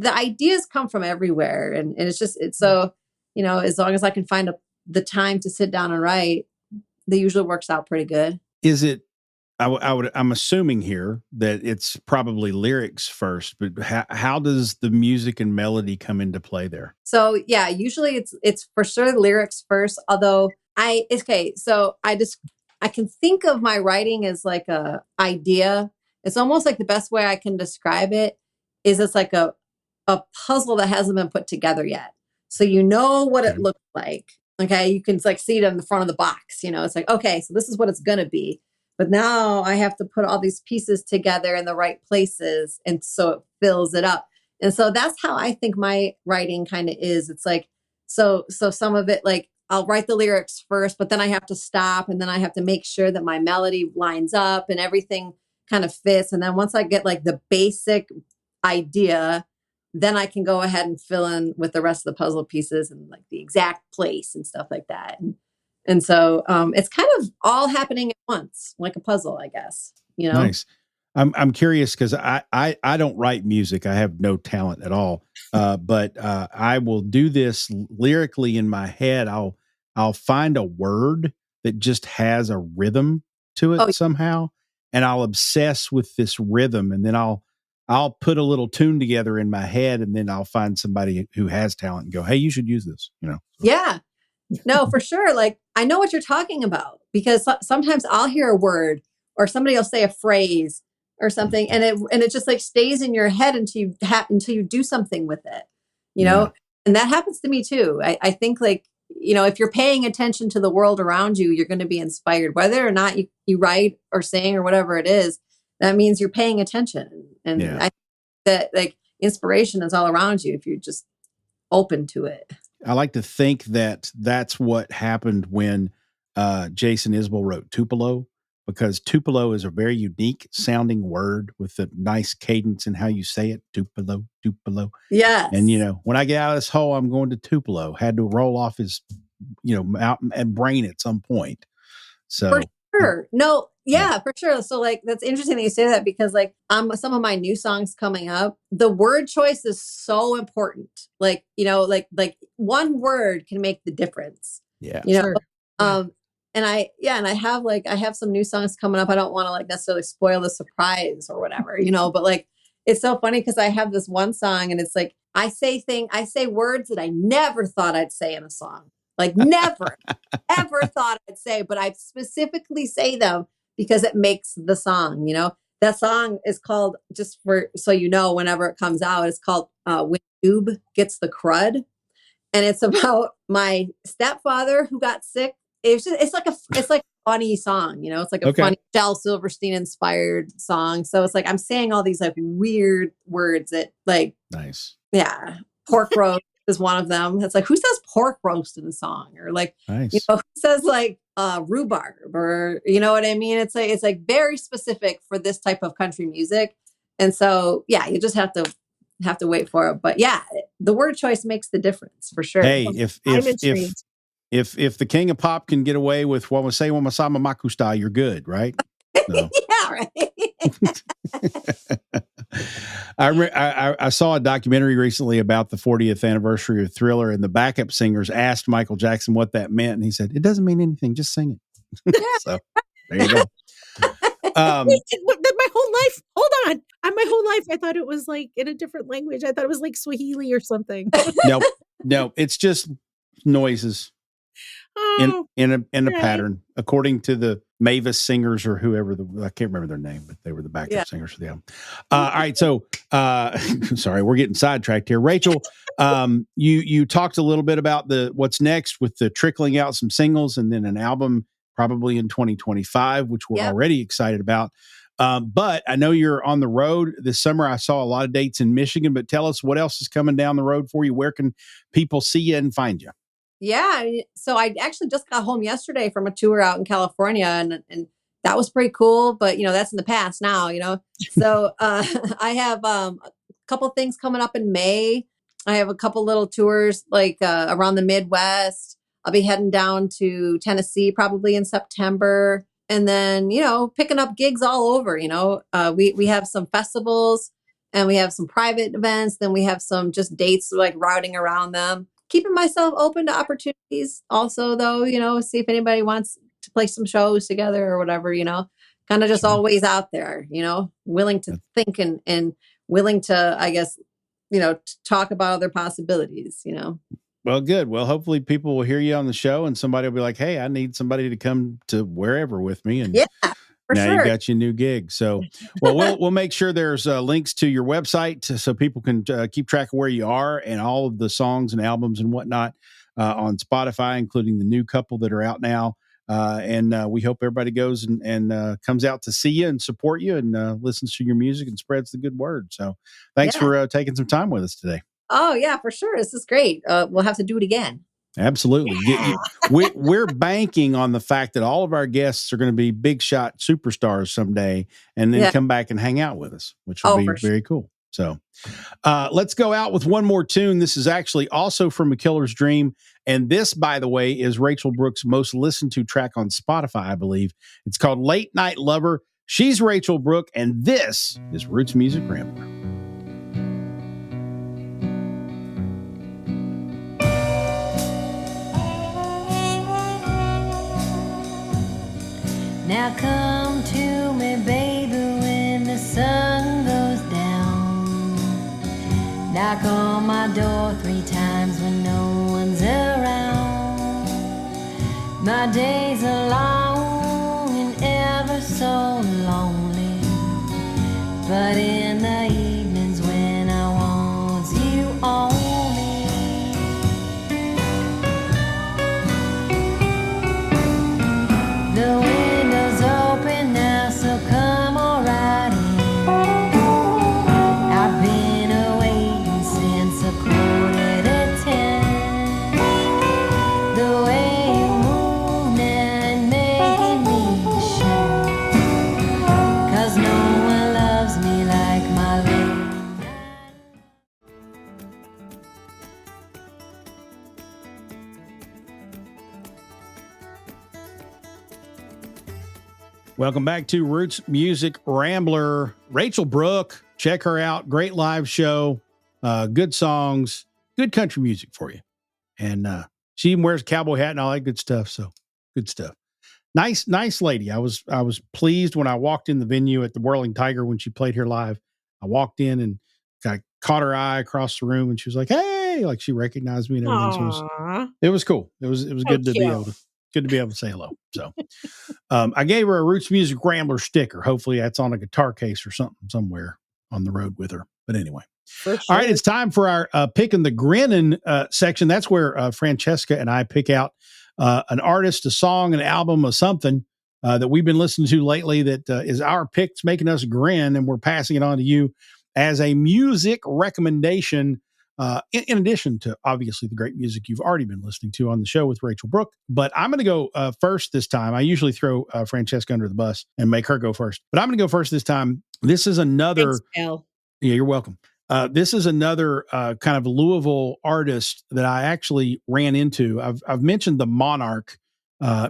ideas come from everywhere. And it's so, as long as I can find the time to sit down and write, the usually works out pretty good. Is it, I'm assuming here that it's probably lyrics first, but how does the music and melody come into play there? So yeah, usually it's for sure lyrics first, although so I can think of my writing as like a idea. It's almost like the best way I can describe it is it's like a puzzle that hasn't been put together yet. So what it looks like. Okay. You can like see it in the front of the box, it's like, okay, so this is what it's going to be. But now I have to put all these pieces together in the right places. And so it fills it up. And so that's how I think my writing kind of is. It's like, so some of it, like I'll write the lyrics first, but then I have to stop and then I have to make sure that my melody lines up and everything kind of fits. And then once I get like the basic idea, then I can go ahead and fill in with the rest of the puzzle pieces and like the exact place and stuff like that. And so it's kind of all happening at once, like a puzzle, I guess, Nice. I'm curious because I don't write music. I have no talent at all. But I will do this lyrically in my head. I'll find a word that just has a rhythm to it somehow, and I'll obsess with this rhythm, and then I'll put a little tune together in my head, and then I'll find somebody who has talent and go, "Hey, you should use this." Yeah. No, for sure. Like I know what you're talking about because sometimes I'll hear a word or somebody will say a phrase or something, and it just like stays in your head until you do something with it, and that happens to me too. I think like, if you're paying attention to the world around you, you're going to be inspired, whether or not you write or sing or whatever it is. That means you're paying attention. And I think that like inspiration is all around you if you're just open to it. I like to think that that's what happened when Jason Isbell wrote Tupelo, because Tupelo is a very unique sounding word with a nice cadence in how you say it. Tupelo, Tupelo. Yeah. And, when I get out of this hole, I'm going to Tupelo. Had to roll off his, out and brain at some point. So for sure. No. Yeah, for sure. So like, that's interesting that you say that because like some of my new songs coming up, the word choice is so important. Like, like one word can make the difference. Yeah. Sure. And I have some new songs coming up. I don't want to like necessarily spoil the surprise or whatever, but like, it's so funny because I have this one song and it's like, I say words that I never thought I'd say in a song. Like never, ever thought I'd say, but I specifically say them because it makes the song, that song is called, just so whenever it comes out, it's called When Noob Gets the Crud. And it's about my stepfather who got sick. It's like a funny song, it's like a funny Shel Silverstein inspired song. So it's like, I'm saying all these like weird words that like, nice. Yeah. Pork roast is one of them. It's like, who says pork roast in a song? Or like, nice. Who says like rhubarb or, you know what I mean? It's like very specific for this type of country music. And so, yeah, you just have to wait for it. But yeah, the word choice makes the difference for sure. Hey, if the king of pop can get away with Wamasei Wamasama Makusta, you're good, right? So. Yeah, right. I saw a documentary recently about the 40th anniversary of Thriller, and the backup singers asked Michael Jackson what that meant, and he said, "It doesn't mean anything. Just sing it." So there you go. My whole life, hold on. My whole life, I thought it was like in a different language. I thought it was like Swahili or something. No, it's just noises. In a pattern, according to the Mavis singers or whoever I can't remember their name, but they were the backup singers for the album. All right, so sorry, we're getting sidetracked here. Rachel, you talked a little bit about what's next with the trickling out some singles and then an album probably in 2025, which we're already excited about. But I know you're on the road this summer. I saw a lot of dates in Michigan, but tell us what else is coming down the road for you. Where can people see you and find you? Yeah. So I actually just got home yesterday from a tour out in California and that was pretty cool, but that's in the past now, so, I have, a couple things coming up in May. I have a couple little tours like, around the Midwest. I'll be heading down to Tennessee probably in September and then, picking up gigs all over, we have some festivals and we have some private events. Then we have some just dates like routing around them. Keeping myself open to opportunities also though, see if anybody wants to play some shows together or whatever, kind of just always out there, willing to think and willing to, I guess, talk about other possibilities, Well, good. Well, hopefully people will hear you on the show and somebody will be like, "Hey, I need somebody to come to wherever with me." And now you got your new gig. So, well, we'll make sure there's links to your website so people can keep track of where you are and all of the songs and albums and whatnot on Spotify, including the new couple that are out now. And we hope everybody goes and comes out to see you and support you and listens to your music and spreads the good word. So thanks for taking some time with us today. Oh, yeah, for sure. This is great. We'll have to do it again. Absolutely. Yeah. We're banking on the fact that all of our guests are going to be big shot superstars someday and then come back and hang out with us, which will be very cool. So let's go out with one more tune. This is actually also from A Killer's Dream. And this, by the way, is Rachel Brooke's most listened to track on Spotify, I believe. It's called Late Night Lover. She's Rachel Brooke, and this is Roots Music Rambler. Now come to me, baby, when the sun goes down. Knock on my door 3 times when no one's around. My days are long and ever so lonely, but in the evenings when I want you only. The window's open now, so come on right in. I've been awaiting since 9:45. The way you move now and making me sure, 'cause no one loves me like my lady. Welcome back to Roots Music Rambler. Rachel Brooke, check her out. Great live show, good songs, good country music for you. And she even wears a cowboy hat and all that good stuff. So good stuff. Nice lady. I was pleased when I walked in the venue at the Whirling Tiger when she played here live. I walked in and I caught her eye across the room and she was like, "Hey," like she recognized me and everything. So Aw, it was cool. It was good to be cute. able to say hello. So I gave her a Roots Music Rambler sticker. Hopefully that's on a guitar case or something somewhere on the road with her. But anyway. For All right, sure. it's time for our Pickin the Grinnin section. That's where Francesca and I pick out an artist, a song, an album, or something that we've been listening to lately that is our picks, making us grin, and we're passing it on to you as a music recommendation. In addition to obviously the great music you've already been listening to on the show with Rachel Brooke. But I'm going to go first this time. I usually throw Francesca under the bus and make her go first. But I'm going to go first this time. This is another. Thanks, Al. Yeah, you're welcome. This is another kind of Louisville artist that I actually ran into. I've mentioned the Monarch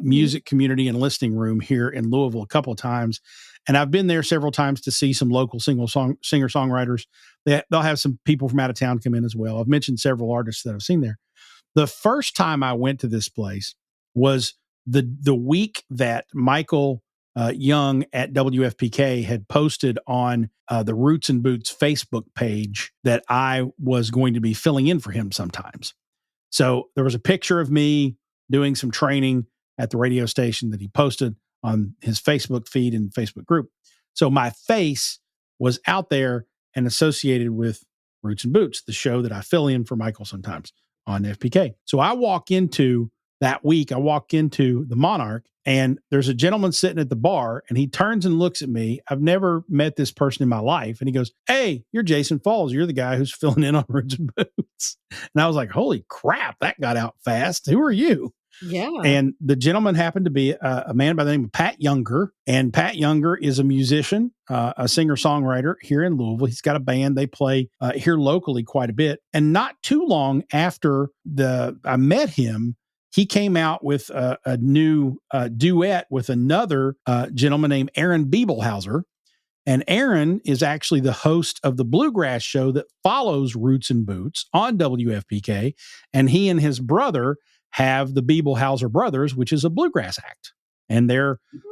music community and listening room here in Louisville a couple of times. And I've been there several times to see some local singer-songwriters. They'll have some people from out of town come in as well. I've mentioned several artists that I've seen there. The first time I went to this place was the week that Michael Young at WFPK had posted on the Roots and Boots Facebook page that I was going to be filling in for him sometimes. So there was a picture of me doing some training at the radio station that he posted on his Facebook feed and Facebook group. So my face was out there and associated with Roots and Boots, the show that I fill in for Michael sometimes on FPK. So I walk into the Monarch, and there's a gentleman sitting at the bar, and he turns and looks at me. I've never met this person in my life. And he goes, "Hey, you're Jason Falls. You're the guy who's filling in on Roots and Boots." And I was like, "Holy crap, that got out fast. Who are you?" Yeah. And the gentleman happened to be a man by the name of Pat Younger. And Pat Younger is a musician, a singer-songwriter here in Louisville. He's got a band. They play here locally quite a bit. And not too long after I met him, he came out with a new duet with another gentleman named Aaron Biebelhauser. And Aaron is actually the host of the Bluegrass show that follows Roots and Boots on WFPK. And he and his brother have the Biebelhauser Brothers, which is a bluegrass act. And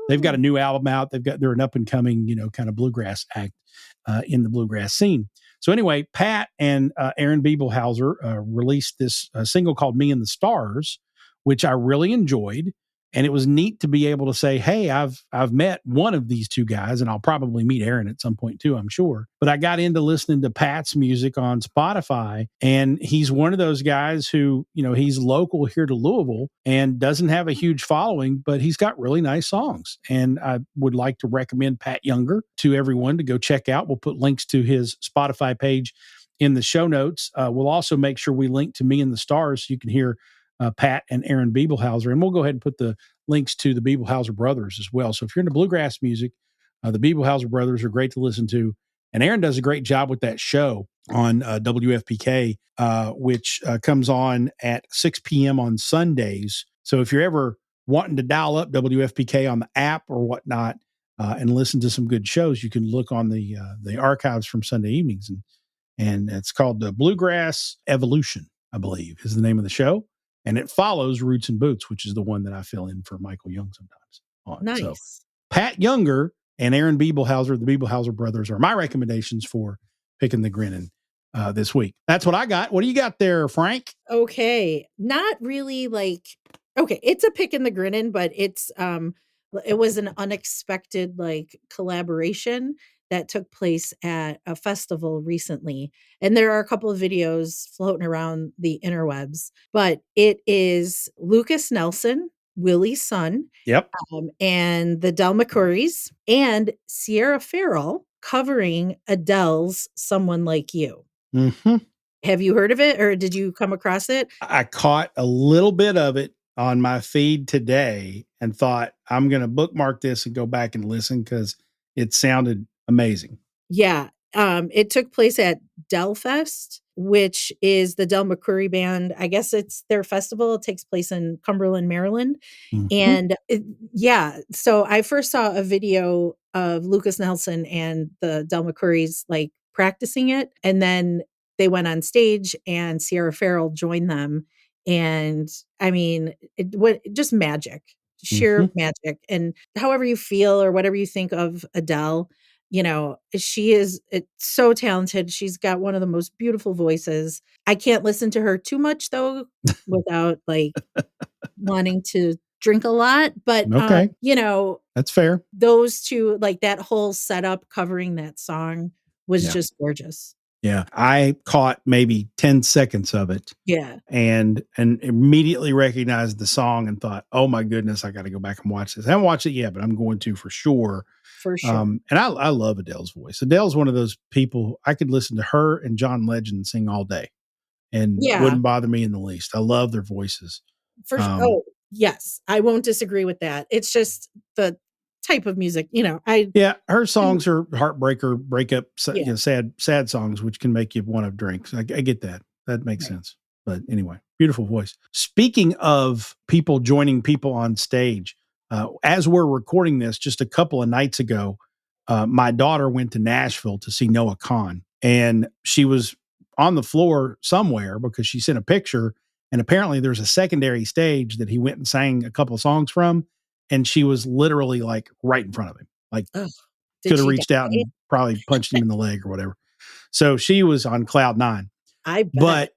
they've got a new album out. They're an up and coming, kind of bluegrass act in the bluegrass scene. So anyway, Pat and Aaron Biebelhauser released this single called "Me and the Stars," which I really enjoyed. And it was neat to be able to say, "Hey, I've met one of these two guys, and I'll probably meet Aaron at some point too, I'm sure." But I got into listening to Pat's music on Spotify, and he's one of those guys who, he's local here to Louisville and doesn't have a huge following, but he's got really nice songs. And I would like to recommend Pat Younger to everyone to go check out. We'll put links to his Spotify page in the show notes. We'll also make sure we link to "Me and the Stars" so you can hear Pat and Aaron Biebelhauser. And we'll go ahead and put the links to the Biebelhauser Brothers as well. So if you're into bluegrass music, the Biebelhauser Brothers are great to listen to. And Aaron does a great job with that show on WFPK, which comes on at 6 p.m. on Sundays. So if you're ever wanting to dial up WFPK on the app or whatnot and listen to some good shows, you can look on the archives from Sunday evenings. And it's called the Bluegrass Evolution, I believe, is the name of the show. And it follows Roots and Boots, which is the one that I fill in for Michael Young sometimes on. Nice. So Pat Younger and Aaron Biebelhauser, the Biebelhauser brothers, are my recommendations for Pickin' the Grinnin' this week. That's what I got. What do you got there, Frank? Okay. Not really okay, it's a Pickin' the Grinnin', but it was an unexpected collaboration that took place at a festival recently. And there are a couple of videos floating around the interwebs, but it is Lucas Nelson, Willie's son. Yep. And the Del McCourys and Sierra Farrell covering Adele's Someone Like You. Mm-hmm. Have you heard of it, or did you come across it? I caught a little bit of it on my feed today and thought, I'm going to bookmark this and go back and listen because it sounded amazing. Yeah. It took place at Delfest, which is the Del McCoury band. I guess it's their festival. It takes place in Cumberland, Maryland. Mm-hmm. And so I first saw a video of Lucas Nelson and the Del McCourys practicing it. And then they went on stage and Sierra Farrell joined them. And I mean, just magic, sheer magic. And however you feel or whatever you think of Adele, she is so talented. She's got one of the most beautiful voices. I can't listen to her too much though, without wanting to drink a lot. But, okay. That's fair. Those two, that whole setup covering that song was just gorgeous. Yeah. I caught maybe 10 seconds of it. Yeah. And immediately recognized the song and thought, oh my goodness, I got to go back and watch this. I haven't watched it yet, but I'm going to for sure. For sure. And I love Adele's voice. Adele's one of those people I could listen to her and John Legend sing all day and it wouldn't bother me in the least. I love their voices. For sure. Oh, yes. I won't disagree with that. It's just the type of music, her songs are heartbreaker, breakup, sad songs, which can make you want to drink. So I get that. That makes sense. But anyway, beautiful voice. Speaking of people joining people on stage, as we're recording this, just a couple of nights ago, my daughter went to Nashville to see Noah Kahan, and she was on the floor somewhere because she sent a picture, and apparently there's a secondary stage that he went and sang a couple of songs from, and she was literally right in front of him, could have reached out and probably punched him in the leg or whatever. So she was on cloud nine. I bet. But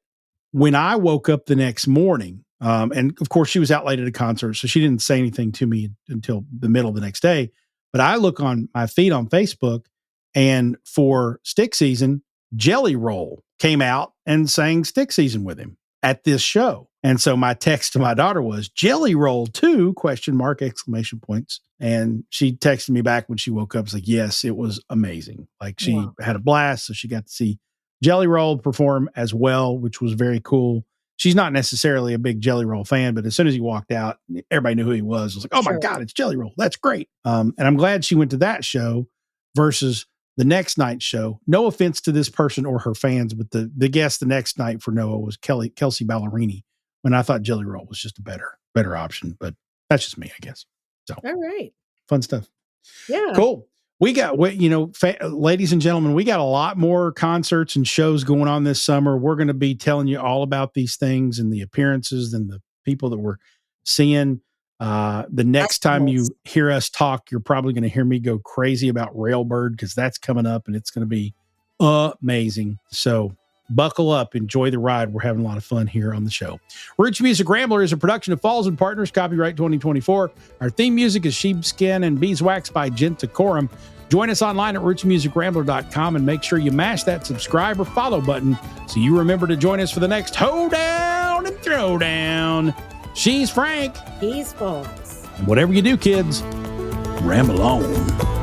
when I woke up the next morning, and of course she was out late at a concert, so she didn't say anything to me until the middle of the next day. But I look on my feed on Facebook, and for Stick Season, Jelly Roll came out and sang Stick Season with him at this show. And so my text to my daughter was Jelly Roll 2 ? Exclamation points. And she texted me back when she woke up. It's yes, it was amazing. She had a blast. So she got to see Jelly Roll perform as well, which was very cool. She's not necessarily a big Jelly Roll fan, but as soon as he walked out, everybody knew who he was. It was oh my God, it's Jelly Roll. That's great. And I'm glad she went to that show versus the next night's show. No offense to this person or her fans, but the guest the next night for Noah was Kelsey Ballerini, when I thought Jelly Roll was just a better option. But that's just me, I guess. So all right. Fun stuff. Yeah. Cool. We got, ladies and gentlemen, we got a lot more concerts and shows going on this summer. We're going to be telling you all about these things and the appearances and the people that we're seeing. The next time you hear us talk, you're probably going to hear me go crazy about Railbird because that's coming up and it's going to be amazing. So buckle up, enjoy the ride. We're having a lot of fun here on the show. Roots Music Rambler is a production of Falls and Partners, copyright 2024. Our theme music is Sheepskin and Beeswax by Gentacorum. Join us online at rootsmusicrambler.com and make sure you mash that subscribe or follow button so you remember to join us for the next Hoe-Down and Throwdown. She's Frank. He's Falls. And whatever you do, kids, ramble on.